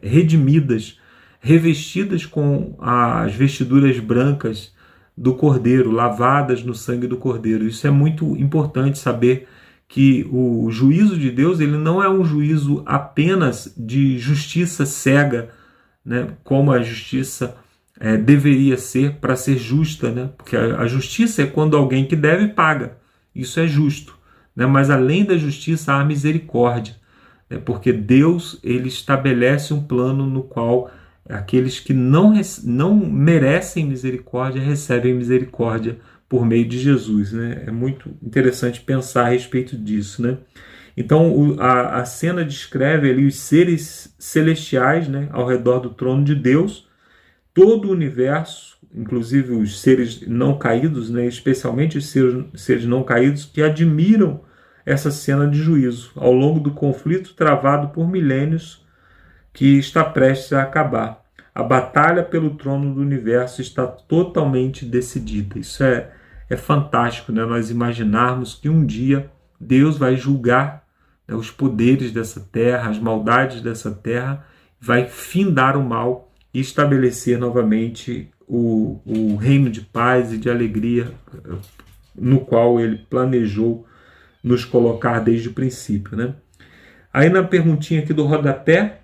redimidas, revestidas com as vestiduras brancas do Cordeiro, lavadas no sangue do Cordeiro. Isso é muito importante saber, que o juízo de Deus ele não é um juízo apenas de justiça cega, né? Como a justiça deveria ser para ser justa, né? Porque a justiça é quando alguém que deve paga, isso é justo, né? Mas além da justiça há a misericórdia, né? Porque Deus ele estabelece um plano no qual aqueles que não merecem misericórdia recebem misericórdia por meio de Jesus, né? É muito interessante pensar a respeito disso, né? Então a cena descreve ali os seres celestiais, né, ao redor do trono de Deus, todo o universo, inclusive os seres não caídos, né, especialmente os seres não caídos, que admiram essa cena de juízo ao longo do conflito travado por milênios que está prestes a acabar. A batalha pelo trono do universo está totalmente decidida. Isso é fantástico, né? Nós imaginarmos que um dia Deus vai julgar, né, os poderes dessa terra, as maldades dessa terra, vai findar o mal e estabelecer novamente o reino de paz e de alegria no qual ele planejou nos colocar desde o princípio, né? Aí na perguntinha aqui do rodapé,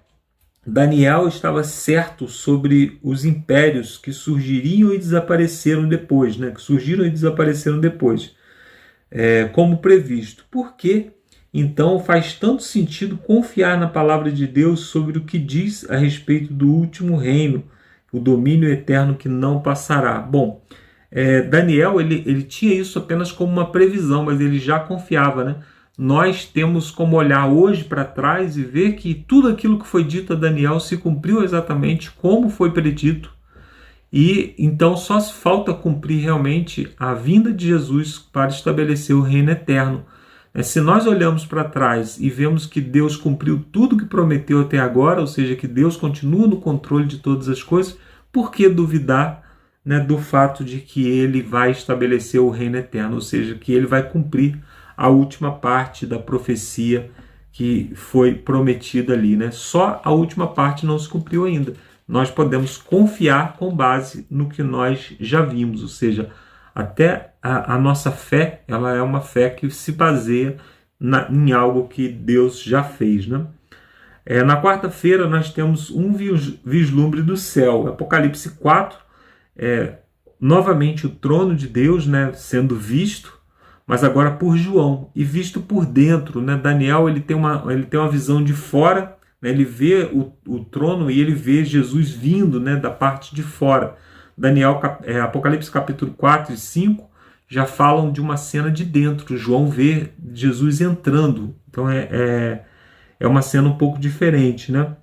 Daniel estava certo sobre os impérios que surgiriam e desapareceram depois, né? Que surgiram e desapareceram depois, como previsto. Por que, então, faz tanto sentido confiar na palavra de Deus sobre o que diz a respeito do último reino, o domínio eterno que não passará? Bom, Daniel ele tinha isso apenas como uma previsão, mas ele já confiava, né? Nós temos como olhar hoje para trás e ver que tudo aquilo que foi dito a Daniel se cumpriu exatamente como foi predito. E então só falta cumprir realmente a vinda de Jesus para estabelecer o reino eterno. Se nós olhamos para trás e vemos que Deus cumpriu tudo que prometeu até agora, ou seja, que Deus continua no controle de todas as coisas, por que duvidar, né, do fato de que ele vai estabelecer o reino eterno, ou seja, que ele vai cumprir a última parte da profecia que foi prometida ali, né? Só a última parte não se cumpriu ainda. Nós podemos confiar com base no que nós já vimos, ou seja, até a nossa fé, ela é uma fé que se baseia em algo que Deus já fez, né? Na quarta-feira nós temos um vislumbre do céu. Apocalipse 4, novamente o trono de Deus, né, sendo visto, mas agora por João, e visto por dentro, né? Daniel ele tem uma visão de fora, né? Ele vê o trono e ele vê Jesus vindo, né, da parte de fora. Apocalipse capítulo 4 e 5 já falam de uma cena de dentro. João vê Jesus entrando. Então é uma cena um pouco diferente, né?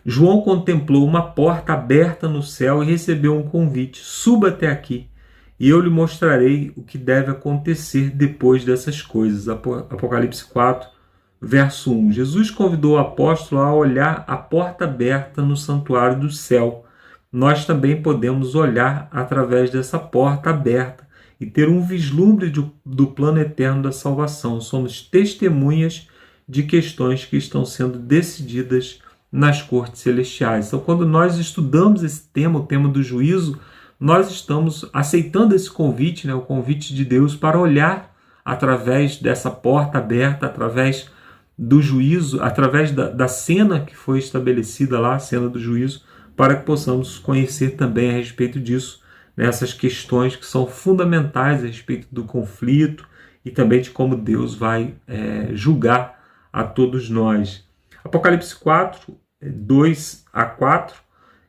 João contemplou uma porta aberta no céu e recebeu um convite: suba até aqui e eu lhe mostrarei o que deve acontecer depois dessas coisas. Apocalipse 4, verso 1. Jesus convidou o apóstolo a olhar a porta aberta no santuário do céu. Nós também podemos olhar através dessa porta aberta e ter um vislumbre do plano eterno da salvação. Somos testemunhas de questões que estão sendo decididas nas cortes celestiais. Então, quando nós estudamos esse tema, o tema do juízo, nós estamos aceitando esse convite, né, o convite de Deus para olhar através dessa porta aberta, através do juízo, através da cena que foi estabelecida lá, a cena do juízo, para que possamos conhecer também a respeito disso, né, essas questões que são fundamentais a respeito do conflito e também de como Deus vai julgar a todos nós. Apocalipse 4, 2 a 4,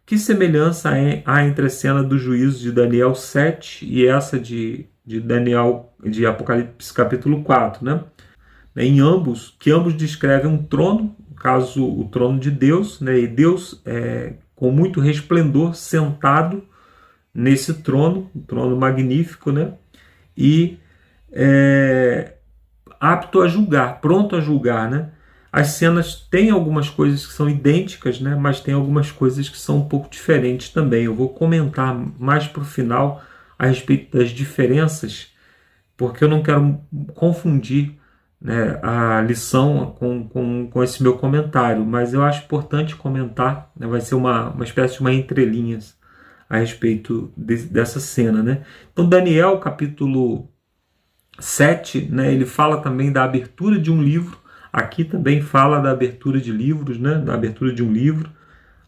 que semelhança há entre a cena do juízo de Daniel 7 e essa de Apocalipse capítulo 4, né? Que ambos descrevem um trono, no caso o trono de Deus, né? E Deus com muito resplendor sentado nesse trono, um trono magnífico, né? E apto a julgar, pronto a julgar, né? As cenas têm algumas coisas que são idênticas, né? Mas tem algumas coisas que são um pouco diferentes também. Eu vou comentar mais para o final a respeito das diferenças, porque eu não quero confundir, né, a lição com esse meu comentário, mas eu acho importante comentar, né? Vai ser uma espécie de uma entrelinhas a respeito dessa cena, né? Então, Daniel, capítulo 7, né, ele fala também da abertura de um livro. Aqui também fala da abertura de livros, né, da abertura de um livro.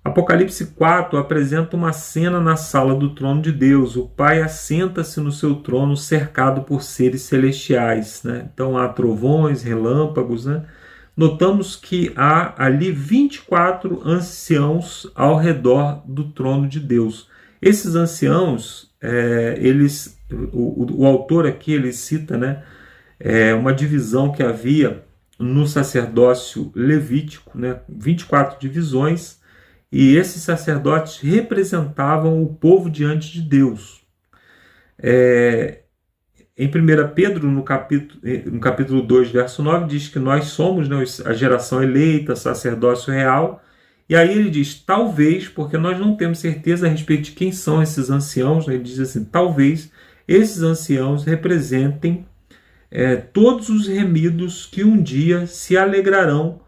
Apocalipse 4 apresenta uma cena na sala do trono de Deus. O Pai assenta-se no seu trono cercado por seres celestiais, né? Então há trovões, relâmpagos, né? Notamos que há ali 24 anciãos ao redor do trono de Deus. Esses anciãos, o autor aqui ele cita, né, uma divisão que havia no sacerdócio levítico, né, 24 divisões, e esses sacerdotes representavam o povo diante de Deus. Em 1 Pedro, no capítulo 2, verso 9, diz que nós somos, né, a geração eleita, sacerdócio real. E aí ele diz, talvez, porque nós não temos certeza a respeito de quem são esses anciãos, né, ele diz assim, talvez esses anciãos representem todos os remidos que um dia se alegrarão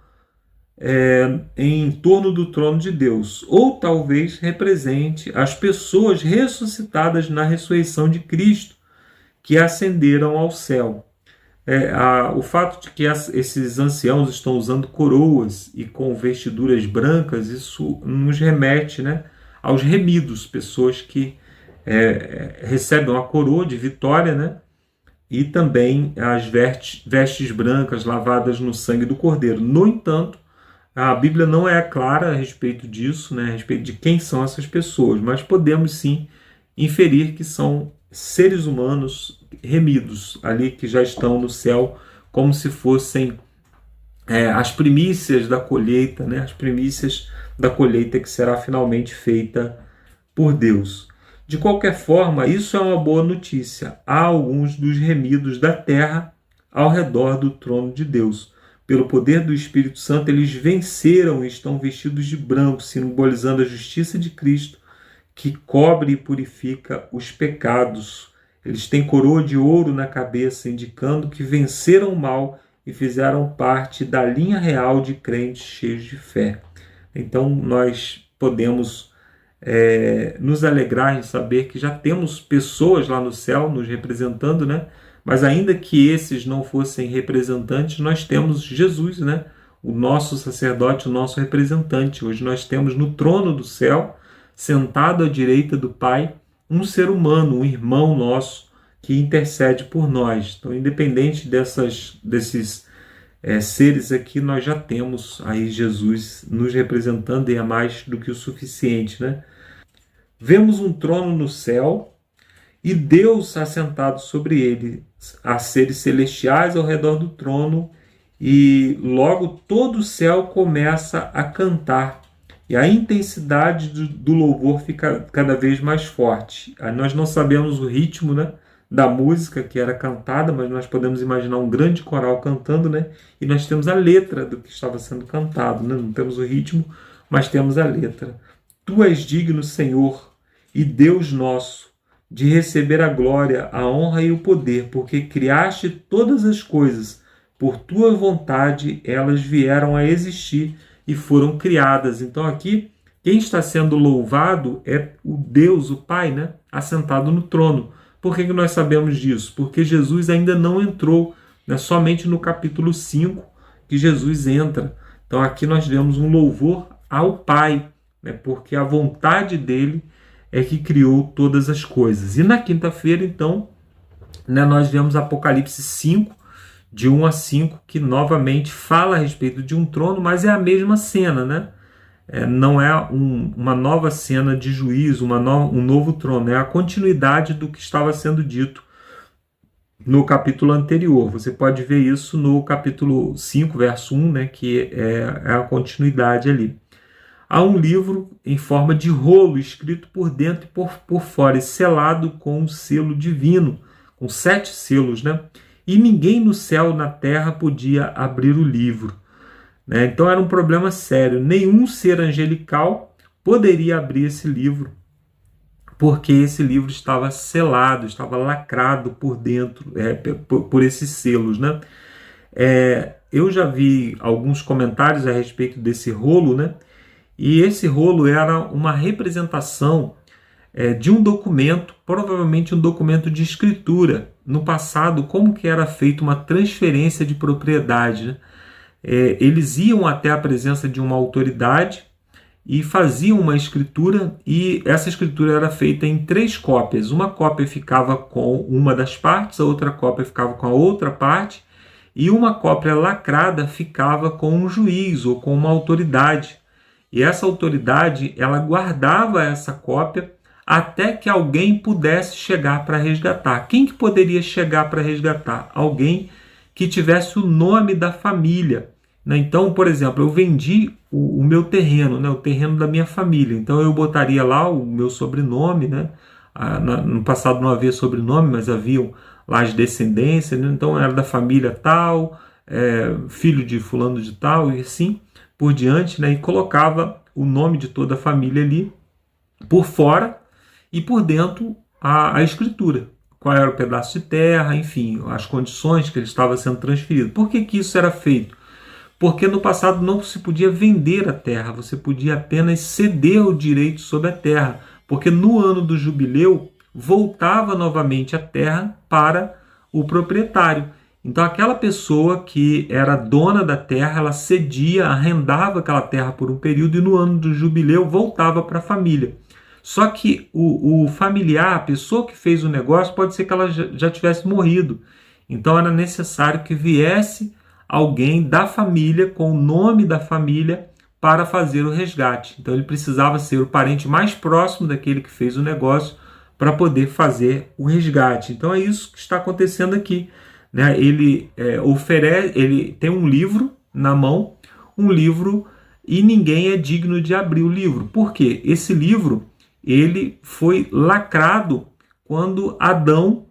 em torno do trono de Deus, ou talvez represente as pessoas ressuscitadas na ressurreição de Cristo, que ascenderam ao céu. O fato de que esses anciãos estão usando coroas e com vestiduras brancas, isso nos remete, né, aos remidos, pessoas que recebem a coroa de vitória, né, e também as vestes brancas lavadas no sangue do Cordeiro. No entanto, a Bíblia não é clara a respeito disso, né, a respeito de quem são essas pessoas, mas podemos sim inferir que são seres humanos remidos ali, que já estão no céu, como se fossem as primícias da colheita, né, as primícias da colheita que será finalmente feita por Deus. De qualquer forma, isso é uma boa notícia. Há alguns dos remidos da terra ao redor do trono de Deus. Pelo poder do Espírito Santo, eles venceram e estão vestidos de branco, simbolizando a justiça de Cristo, que cobre e purifica os pecados. Eles têm coroa de ouro na cabeça, indicando que venceram o mal e fizeram parte da linha real de crentes cheios de fé. Então, nós podemos nos alegrar em saber que já temos pessoas lá no céu nos representando, né? Mas ainda que esses não fossem representantes, nós temos Jesus, né? O nosso sacerdote, o nosso representante. Hoje nós temos no trono do céu, sentado à direita do Pai, um ser humano, um irmão nosso, que intercede por nós. Então, independente desses seres aqui, nós já temos aí Jesus nos representando, e é mais do que o suficiente, né? Vemos um trono no céu, e Deus assentado sobre ele, a seres celestiais ao redor do trono, e logo todo o céu começa a cantar. E a intensidade do louvor fica cada vez mais forte. Aí nós não sabemos o ritmo, né, da música que era cantada, mas nós podemos imaginar um grande coral cantando, né? E nós temos a letra do que estava sendo cantado, né? Não temos o ritmo, mas temos a letra. Tu és digno, Senhor, e Deus nosso, de receber a glória, a honra e o poder, porque criaste todas as coisas. Por tua vontade elas vieram a existir e foram criadas. Então aqui, quem está sendo louvado é o Deus, o Pai, né? Assentado no trono. Por que nós sabemos disso? Porque Jesus ainda não entrou, né? Somente no capítulo 5 que Jesus entra. Então aqui nós vemos um louvor ao Pai, né? Porque a vontade dele é que criou todas as coisas. E na quinta-feira, então, né, nós vemos Apocalipse 5, de 1 a 5, que novamente fala a respeito de um trono, mas é a mesma cena, né? Não é uma nova cena de juízo, um novo trono, é a continuidade do que estava sendo dito no capítulo anterior. Você pode ver isso no capítulo 5, verso 1, né, que é a continuidade ali. Há um livro em forma de rolo, escrito por dentro e por fora, e selado com um selo divino, com 7 selos, né? E ninguém no céu, na terra, podia abrir o livro. Então era um problema sério. Nenhum ser angelical poderia abrir esse livro, porque esse livro estava selado, estava lacrado por dentro, por esses selos, né? Eu já vi alguns comentários a respeito desse rolo, né? E esse rolo era uma representação de um documento, provavelmente um documento de escritura. No passado, como que era feita uma transferência de propriedade, né? Eles iam até a presença de uma autoridade e faziam uma escritura, e essa escritura era feita em 3 cópias. Uma cópia ficava com uma das partes, a outra cópia ficava com a outra parte, e uma cópia lacrada ficava com um juiz ou com uma autoridade. E essa autoridade, ela guardava essa cópia até que alguém pudesse chegar para resgatar. Quem que poderia chegar para resgatar? Alguém que tivesse o nome da família. Então, por exemplo, eu vendi o meu terreno, né, o terreno da minha família. Então eu botaria lá o meu sobrenome, né? No passado não havia sobrenome, mas haviam lá as descendências, né? Então era da família tal, filho de fulano de tal, e assim por diante, né? E colocava o nome de toda a família ali por fora e por dentro a escritura. Qual era o pedaço de terra, enfim, as condições que ele estava sendo transferido. Por que isso era feito? Porque no passado não se podia vender a terra, você podia apenas ceder o direito sobre a terra, porque no ano do jubileu voltava novamente a terra para o proprietário. Então aquela pessoa que era dona da terra, ela cedia, arrendava aquela terra por um período e no ano do jubileu voltava para a família. Só que o familiar, a pessoa que fez o negócio, pode ser que ela já tivesse morrido. Então era necessário que viesse alguém da família, com o nome da família, para fazer o resgate. Então ele precisava ser o parente mais próximo daquele que fez o negócio para poder fazer o resgate. Então é isso que está acontecendo aqui, né? Ele tem um livro na mão, e ninguém é digno de abrir o livro. Por quê? Esse livro ele foi lacrado quando Adão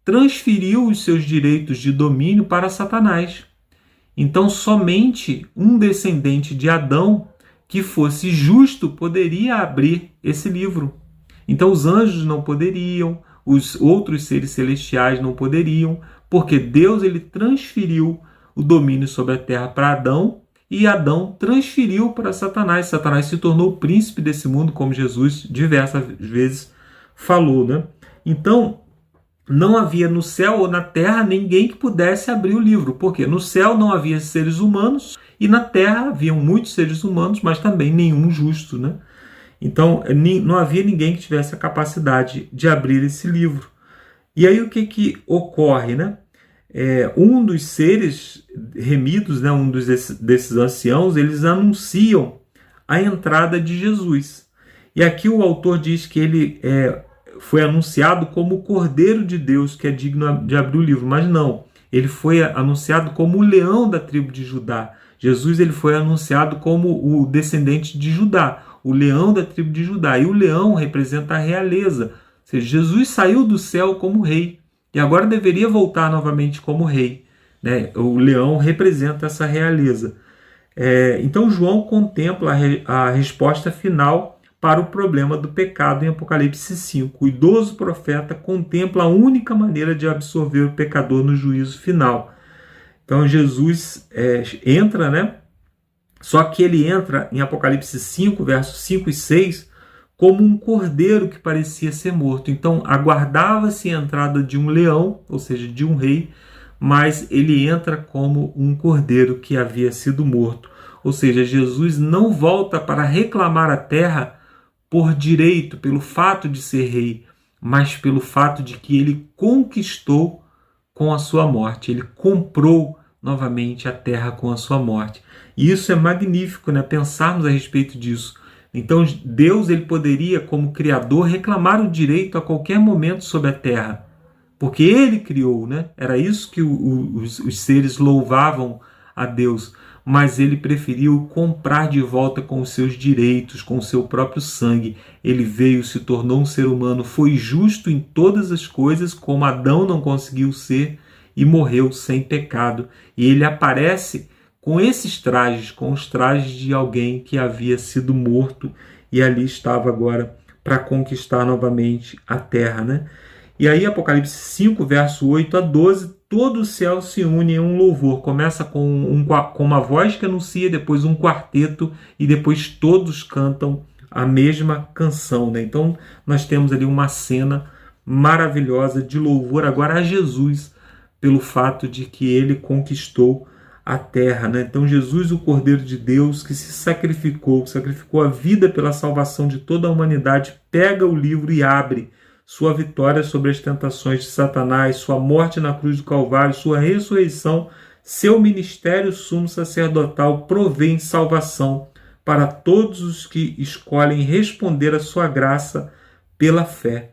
transferiu os seus direitos de domínio para Satanás. Então somente um descendente de Adão que fosse justo poderia abrir esse livro. Então os anjos não poderiam, os outros seres celestiais não poderiam, porque Deus ele transferiu o domínio sobre a terra para Adão, e Adão transferiu para Satanás. Satanás se tornou o príncipe desse mundo, como Jesus diversas vezes falou, né? Então, não havia no céu ou na terra ninguém que pudesse abrir o livro, porque no céu não havia seres humanos e na terra haviam muitos seres humanos, mas também nenhum justo, né? Então, não havia ninguém que tivesse a capacidade de abrir esse livro. E aí o que ocorre, né? Um dos seres remidos, né, um desses anciãos, eles anunciam a entrada de Jesus. E aqui o autor diz que ele foi anunciado como o Cordeiro de Deus, que é digno de abrir o livro, mas não. Ele foi anunciado como o leão da tribo de Judá. Jesus ele foi anunciado como o descendente de Judá, o leão da tribo de Judá. E o leão representa a realeza. Ou seja, Jesus saiu do céu como rei e agora deveria voltar novamente como rei, né? O leão representa essa realeza. Então João contempla a resposta final para o problema do pecado em Apocalipse 5. O idoso profeta contempla a única maneira de absorver o pecador no juízo final. Então Jesus entra, né? Só que ele entra em Apocalipse 5, versos 5 e 6, como um cordeiro que parecia ser morto. Então aguardava-se a entrada de um leão, ou seja, de um rei, mas ele entra como um cordeiro que havia sido morto. Ou seja, Jesus não volta para reclamar a terra por direito, pelo fato de ser rei, mas pelo fato de que ele conquistou com a sua morte. Ele comprou novamente a terra com a sua morte. E isso é magnífico, né? Pensarmos a respeito disso. Então Deus ele poderia, como Criador, reclamar o direito a qualquer momento sobre a terra, porque ele criou, né? Era isso que os seres louvavam a Deus, mas ele preferiu comprar de volta com os seus direitos, com o seu próprio sangue. Ele veio, se tornou um ser humano, foi justo em todas as coisas, como Adão não conseguiu ser, e morreu sem pecado. E ele aparece com esses trajes, com os trajes de alguém que havia sido morto e ali estava agora para conquistar novamente a terra, né? E aí Apocalipse 5, verso 8 a 12, todo o céu se une em um louvor. Começa com uma voz que anuncia, depois um quarteto e depois todos cantam a mesma canção, né? Então nós temos ali uma cena maravilhosa de louvor agora a Jesus, pelo fato de que ele conquistou a terra, né? Então Jesus, o Cordeiro de Deus, que se sacrificou a vida pela salvação de toda a humanidade, pega o livro e abre. Sua vitória sobre as tentações de Satanás, sua morte na cruz do Calvário, sua ressurreição, seu ministério sumo sacerdotal provém salvação para todos os que escolhem responder à sua graça pela fé.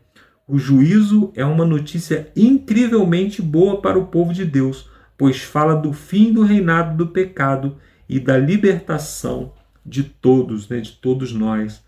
O juízo é uma notícia incrivelmente boa para o povo de Deus, pois fala do fim do reinado do pecado e da libertação de todos, né, de todos nós.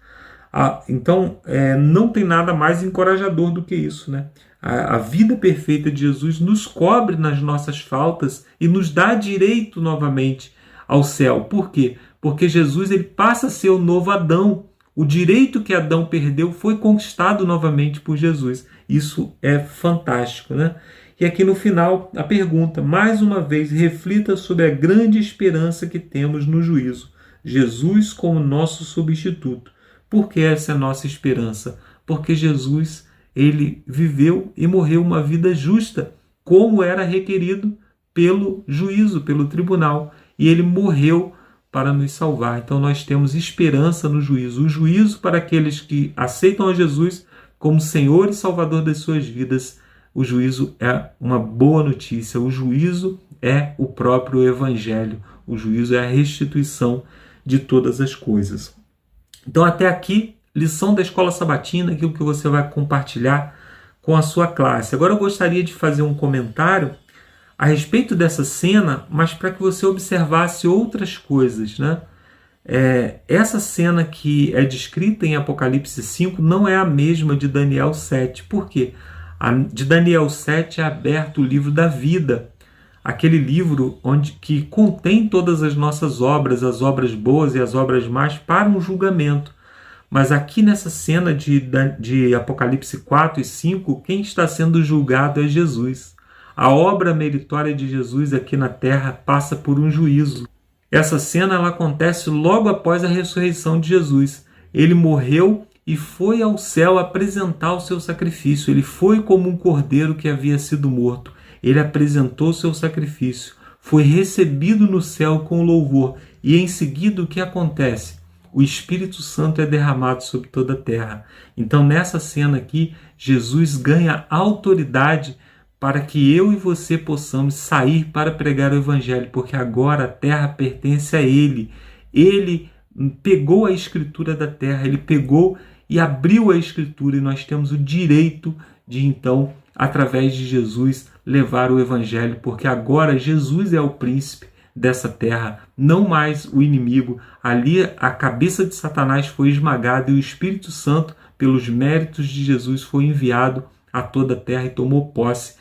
Então, não tem nada mais encorajador do que isso, né? A vida perfeita de Jesus nos cobre nas nossas faltas e nos dá direito novamente ao céu. Por quê? Porque Jesus ele passa a ser o novo Adão. O direito que Adão perdeu foi conquistado novamente por Jesus. Isso é fantástico, né? E aqui no final, a pergunta, mais uma vez, reflita sobre a grande esperança que temos no juízo. Jesus como nosso substituto. Por que essa é a nossa esperança? Porque Jesus, ele viveu e morreu uma vida justa, como era requerido pelo juízo, pelo tribunal. E ele morreu para nos salvar. Então nós temos esperança no juízo. O juízo para aqueles que aceitam a Jesus como Senhor e Salvador das suas vidas. O juízo é uma boa notícia. O juízo é o próprio Evangelho. O juízo é a restituição de todas as coisas. Então até aqui, lição da Escola Sabatina, aquilo que você vai compartilhar com a sua classe. Agora eu gostaria de fazer um comentário a respeito dessa cena, mas para que você observasse outras coisas, né? Essa cena que é descrita em Apocalipse 5 não é a mesma de Daniel 7. Por quê? De Daniel 7 é aberto o livro da vida, aquele livro que contém todas as nossas obras, as obras boas e as obras más, para um julgamento. Mas aqui nessa cena de Apocalipse 4 e 5, quem está sendo julgado é Jesus. A obra meritória de Jesus aqui na terra passa por um juízo. Essa cena ela acontece logo após a ressurreição de Jesus. Ele morreu e foi ao céu apresentar o seu sacrifício. Ele foi como um cordeiro que havia sido morto. Ele apresentou o seu sacrifício. Foi recebido no céu com louvor. E em seguida o que acontece? O Espírito Santo é derramado sobre toda a terra. Então nessa cena aqui, Jesus ganha autoridade para que eu e você possamos sair para pregar o Evangelho, porque agora a terra pertence a Ele. Ele pegou a escritura da terra, Ele pegou e abriu a Escritura, e nós temos o direito de, então, através de Jesus, levar o Evangelho, porque agora Jesus é o príncipe dessa terra, não mais o inimigo. Ali a cabeça de Satanás foi esmagada e o Espírito Santo, pelos méritos de Jesus, foi enviado a toda a terra e tomou posse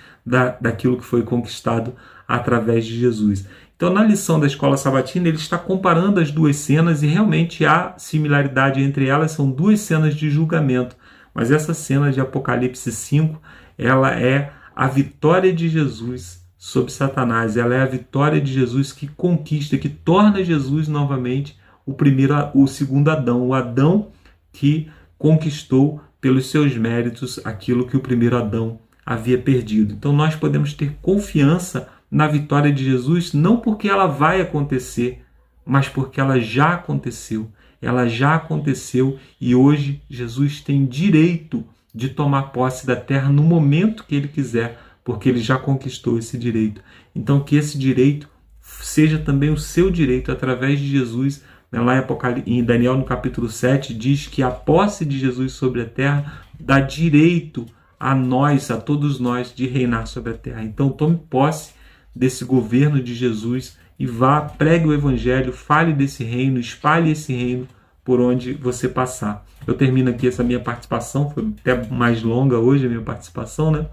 daquilo que foi conquistado através de Jesus. Então, na lição da Escola Sabatina, ele está comparando as duas cenas e realmente há similaridade entre elas, são duas cenas de julgamento. Mas essa cena de Apocalipse 5, ela é a vitória de Jesus sobre Satanás, ela é a vitória de Jesus que conquista, que torna Jesus novamente o segundo Adão, o Adão que conquistou pelos seus méritos aquilo que o primeiro Adão havia perdido. Então nós podemos ter confiança na vitória de Jesus, não porque ela vai acontecer, mas porque ela já aconteceu. Ela já aconteceu e hoje Jesus tem direito de tomar posse da terra no momento que ele quiser, porque ele já conquistou esse direito. Então que esse direito seja também o seu direito através de Jesus. Lá em Daniel, no capítulo 7, diz que a posse de Jesus sobre a terra dá direito a nós, a todos nós, de reinar sobre a terra. Então tome posse desse governo de Jesus e vá, pregue o Evangelho, fale desse reino, espalhe esse reino por onde você passar. Eu termino aqui essa minha participação, foi até mais longa hoje a minha participação, né?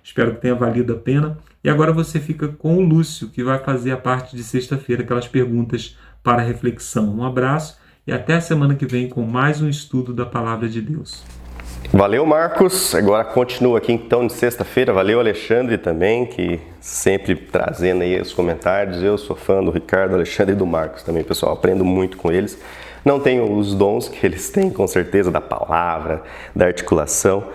Espero que tenha valido a pena. E agora você fica com o Lúcio, que vai fazer a parte de sexta-feira, aquelas perguntas para reflexão. Um abraço e até a semana que vem com mais um estudo da Palavra de Deus. Valeu, Marcos. Agora continua aqui então de sexta-feira. Valeu, Alexandre, também, que sempre trazendo aí os comentários. Eu sou fã do Ricardo, do Alexandre e do Marcos também, pessoal. Aprendo muito com eles. Não tenho os dons que eles têm, com certeza, da palavra, da articulação.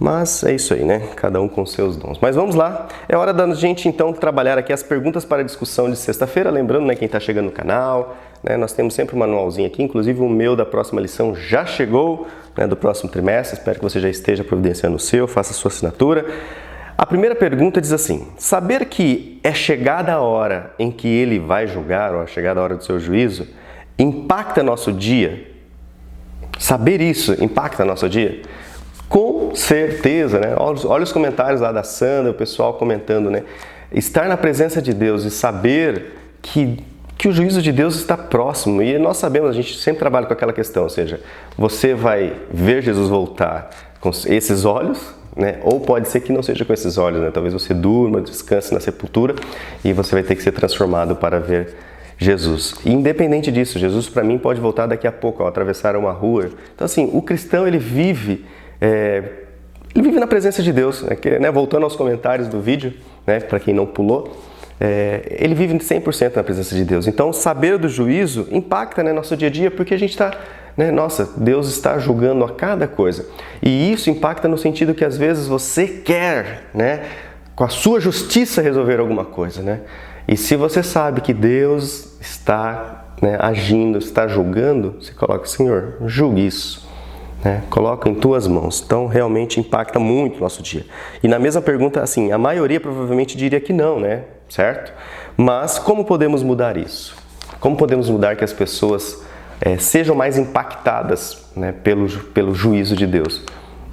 Mas é isso aí, né? Cada um com seus dons. Mas vamos lá. É hora da gente, então, trabalhar aqui as perguntas para a discussão de sexta-feira. Lembrando, né, quem está chegando no canal, né, nós temos sempre um manualzinho aqui. Inclusive, o meu da próxima lição já chegou, né, do próximo trimestre. Espero que você já esteja providenciando o seu, faça a sua assinatura. A primeira pergunta diz assim: saber que é chegada a hora em que ele vai julgar, ou a chegada a hora do seu juízo, impacta nosso dia? Saber isso impacta nosso dia? Com certeza, né? Olha os comentários lá da Sandra, o pessoal comentando, né? Estar na presença de Deus e saber que o juízo de Deus está próximo. E nós sabemos, a gente sempre trabalha com aquela questão, ou seja, você vai ver Jesus voltar com esses olhos, né? Ou pode ser que não seja com esses olhos, né? Talvez você durma, descanse na sepultura e você vai ter que ser transformado para ver Jesus. E independente disso, Jesus para mim pode voltar daqui a pouco, ao atravessar uma rua. Então assim, o cristão ele vive na presença de Deus, né? Voltando aos comentários do vídeo, né? Para quem não pulou, ele vive 100% na presença de Deus. Então, saber do juízo impacta, né, nosso dia a dia, porque a gente está, né, nossa, Deus está julgando a cada coisa. E isso impacta no sentido que às vezes você quer, né, com a sua justiça resolver alguma coisa, né? E se você sabe que Deus está, né, agindo, está julgando, você coloca: Senhor, julgue isso. Coloca em tuas mãos. Então realmente impacta muito o nosso dia. E na mesma pergunta, assim, a maioria provavelmente diria que não, né? Certo? Mas como podemos mudar isso? Como podemos mudar que as pessoas sejam mais impactadas, né, pelo juízo de Deus?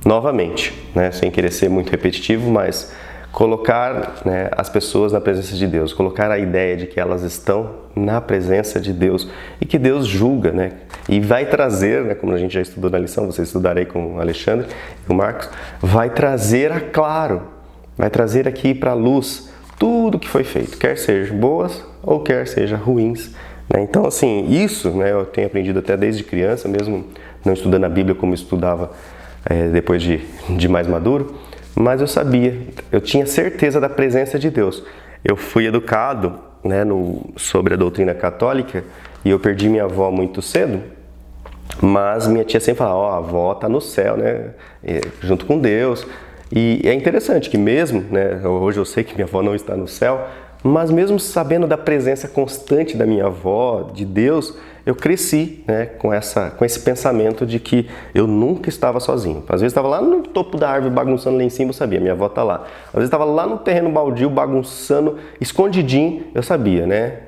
Novamente, né, sem querer ser muito repetitivo, mas colocar, né, as pessoas na presença de Deus, colocar a ideia de que elas estão na presença de Deus e que Deus julga, né, e vai trazer, né, como a gente já estudou na lição, você estudarei com o Alexandre e o Marcos, vai trazer a claro, vai trazer aqui para a luz tudo que foi feito, quer seja boas ou quer seja ruins, né? Então assim, isso, né, eu tenho aprendido até desde criança, mesmo não estudando a Bíblia como estudava depois de mais maduro. Mas eu sabia, eu tinha certeza da presença de Deus. Eu fui educado, né, sobre a doutrina católica e eu perdi minha avó muito cedo, mas minha tia sempre falava: a avó está no céu, né, junto com Deus. E é interessante que mesmo, né, hoje eu sei que minha avó não está no céu, mas mesmo sabendo da presença constante da minha avó, de Deus, eu cresci, né, com esse pensamento de que eu nunca estava sozinho. Às vezes estava lá no topo da árvore bagunçando lá em cima, eu sabia, minha avó está lá. Às vezes estava lá no terreno baldio bagunçando, escondidinho, eu sabia, né?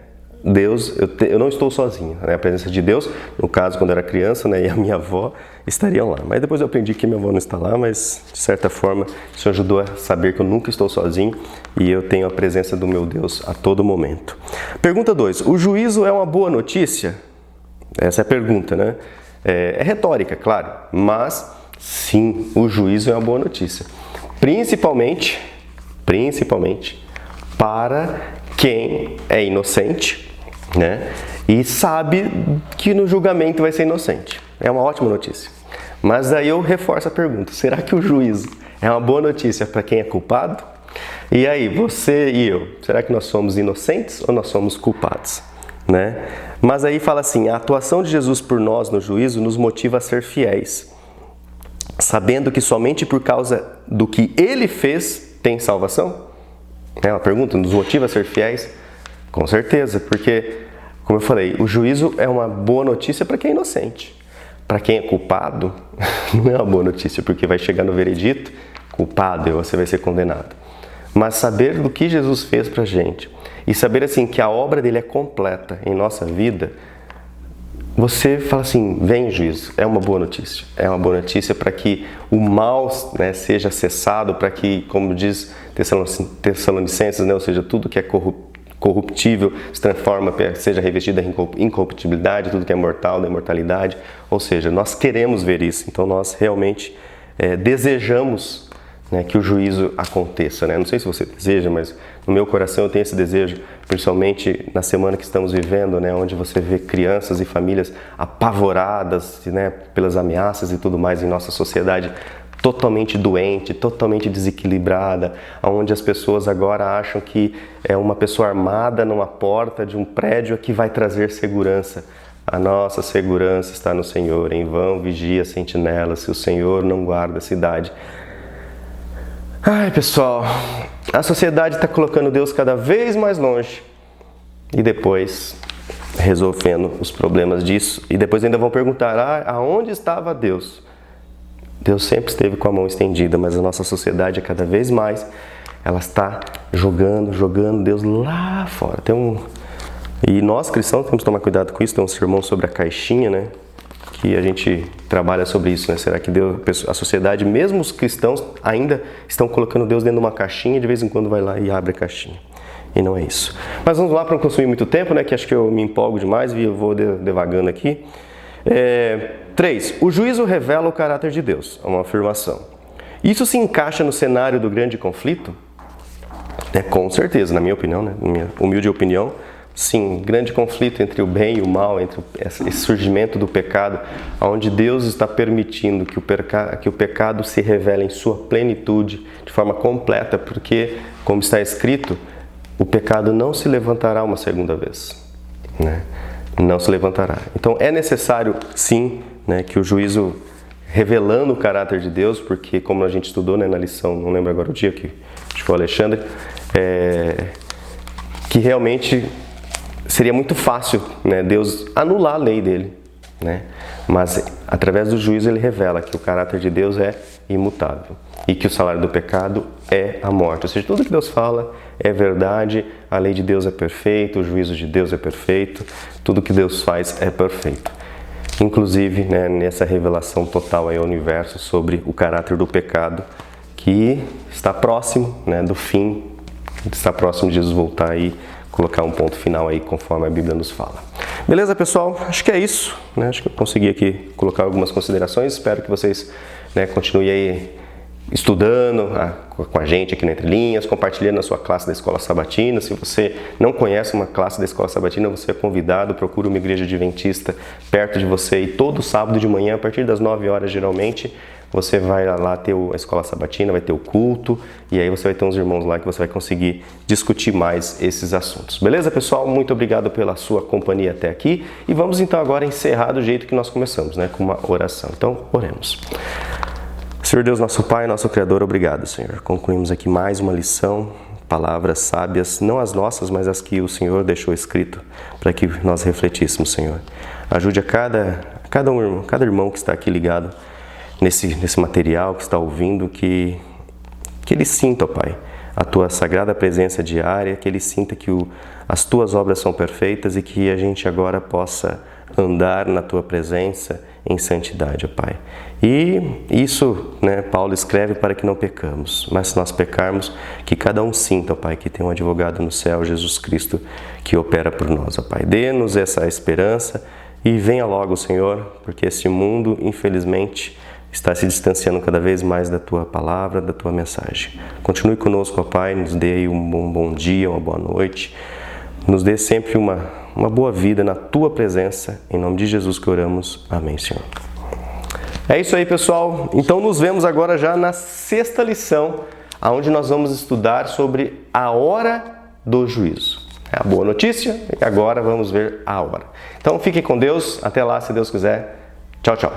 Deus, eu não estou sozinho, né? A presença de Deus, no caso quando eu era criança, né, e a minha avó estariam lá. Mas depois eu aprendi que minha avó não está lá, mas de certa forma isso ajudou a saber que eu nunca estou sozinho e eu tenho a presença do meu Deus a todo momento. Pergunta 2. O juízo é uma boa notícia? Essa é a pergunta, né? É retórica, claro, mas sim, o juízo é uma boa notícia. Principalmente para quem é inocente, né? E sabe que no julgamento vai ser inocente. É uma ótima notícia. Mas aí eu reforço a pergunta: será que o juízo é uma boa notícia para quem é culpado? E aí, você e eu, será que nós somos inocentes ou nós somos culpados? Né? Mas aí fala assim: a atuação de Jesus por nós no juízo nos motiva a ser fiéis, sabendo que somente por causa do que Ele fez tem salvação? É uma pergunta, nos motiva a ser fiéis? Com certeza, porque, como eu falei, o juízo é uma boa notícia para quem é inocente. Para quem é culpado, não é uma boa notícia, porque vai chegar no veredito, culpado, e você vai ser condenado. Mas saber do que Jesus fez para a gente, e saber assim que a obra dele é completa em nossa vida, você fala assim: vem juízo, é uma boa notícia. É uma boa notícia para que o mal, né, seja cessado, para que, como diz Tessalonicenses, né, ou seja, tudo que é corruptível se transforma, seja revestida em incorruptibilidade, tudo que é mortal da imortalidade. Ou seja, nós queremos ver isso, então nós realmente desejamos, né, que o juízo aconteça, né? Não sei se você deseja, mas no meu coração eu tenho esse desejo, principalmente na semana que estamos vivendo, né, onde você vê crianças e famílias apavoradas, né, pelas ameaças e tudo mais em nossa sociedade, totalmente doente, totalmente desequilibrada, onde as pessoas agora acham que é uma pessoa armada numa porta de um prédio que vai trazer segurança. A nossa segurança está no Senhor. Em vão vigia a sentinela, se o Senhor não guarda a cidade. Ai, pessoal, a sociedade está colocando Deus cada vez mais longe e depois resolvendo os problemas disso. E depois ainda vão perguntar: aonde estava Deus? Deus sempre esteve com a mão estendida, mas a nossa sociedade é cada vez mais, ela está jogando Deus lá fora. E nós cristãos temos que tomar cuidado com isso. Tem um sermão sobre a caixinha, né? Que a gente trabalha sobre isso, né? Será que Deus, a sociedade, mesmo os cristãos, ainda estão colocando Deus dentro de uma caixinha e de vez em quando vai lá e abre a caixinha? E não é isso. Mas vamos lá para não consumir muito tempo, né? Que acho que eu me empolgo demais e eu vou devagando aqui. 3. O juízo revela o caráter de Deus. É uma afirmação. Isso se encaixa no cenário do grande conflito? Com certeza, na minha opinião, né? Na minha humilde opinião. Sim, grande conflito entre o bem e o mal, entre esse surgimento do pecado, onde Deus está permitindo que o pecado se revele em sua plenitude, de forma completa, porque, como está escrito, o pecado não se levantará uma segunda vez, né? Não se levantará. Então é necessário, sim, né, que o juízo, revelando o caráter de Deus, porque como a gente estudou, né, na lição, não lembro agora o dia, que acho que foi o Alexandre, que realmente seria muito fácil, né, Deus anular a lei dele, né? Mas através do juízo ele revela que o caráter de Deus é imutável e que o salário do pecado é a morte. Ou seja, tudo que Deus fala é verdade, a lei de Deus é perfeita, o juízo de Deus é perfeito, tudo que Deus faz é perfeito. Inclusive, né, nessa revelação total aí ao universo sobre o caráter do pecado, que está próximo, né, do fim, está próximo de Jesus voltar aí, colocar um ponto final aí, conforme a Bíblia nos fala. Beleza, pessoal? Acho que é isso, né? Acho que eu consegui aqui colocar algumas considerações. Espero que vocês, né, continuem aí estudando com a gente aqui no Entre Linhas, compartilhando a sua classe da Escola Sabatina. Se você não conhece uma classe da Escola Sabatina, você é convidado, procure uma igreja adventista perto de você, e todo sábado de manhã, a partir das 9 horas geralmente, você vai lá ter a Escola Sabatina, vai ter o culto, e aí você vai ter uns irmãos lá que você vai conseguir discutir mais esses assuntos. Beleza, pessoal? Muito obrigado pela sua companhia até aqui, e vamos então agora encerrar do jeito que nós começamos, né? Com uma oração. Então, oremos. Senhor Deus, nosso Pai, nosso Criador, obrigado, Senhor. Concluímos aqui mais uma lição, palavras sábias, não as nossas, mas as que o Senhor deixou escrito para que nós refletíssemos, Senhor. Ajude a cada irmão que está aqui ligado nesse material, que está ouvindo, que ele sinta, ó Pai, a tua sagrada presença diária, que ele sinta que as tuas obras são perfeitas e que a gente agora possa andar na tua presença em santidade, ó Pai. E isso, Paulo escreve para que não pecamos, mas se nós pecarmos, que cada um sinta, ó Pai, que tem um advogado no céu, Jesus Cristo, que opera por nós, ó Pai. Dê-nos essa esperança e venha logo, Senhor, porque esse mundo, infelizmente, está se distanciando cada vez mais da Tua palavra, da Tua mensagem. Continue conosco, ó Pai, nos dê aí um bom dia, uma boa noite, nos dê sempre uma boa vida na Tua presença, em nome de Jesus que oramos. Amém, Senhor. É isso aí, pessoal. Então nos vemos agora já na 6ª lição, onde nós vamos estudar sobre a hora do juízo. É a boa notícia e agora vamos ver a hora. Então fiquem com Deus. Até lá, se Deus quiser. Tchau, tchau.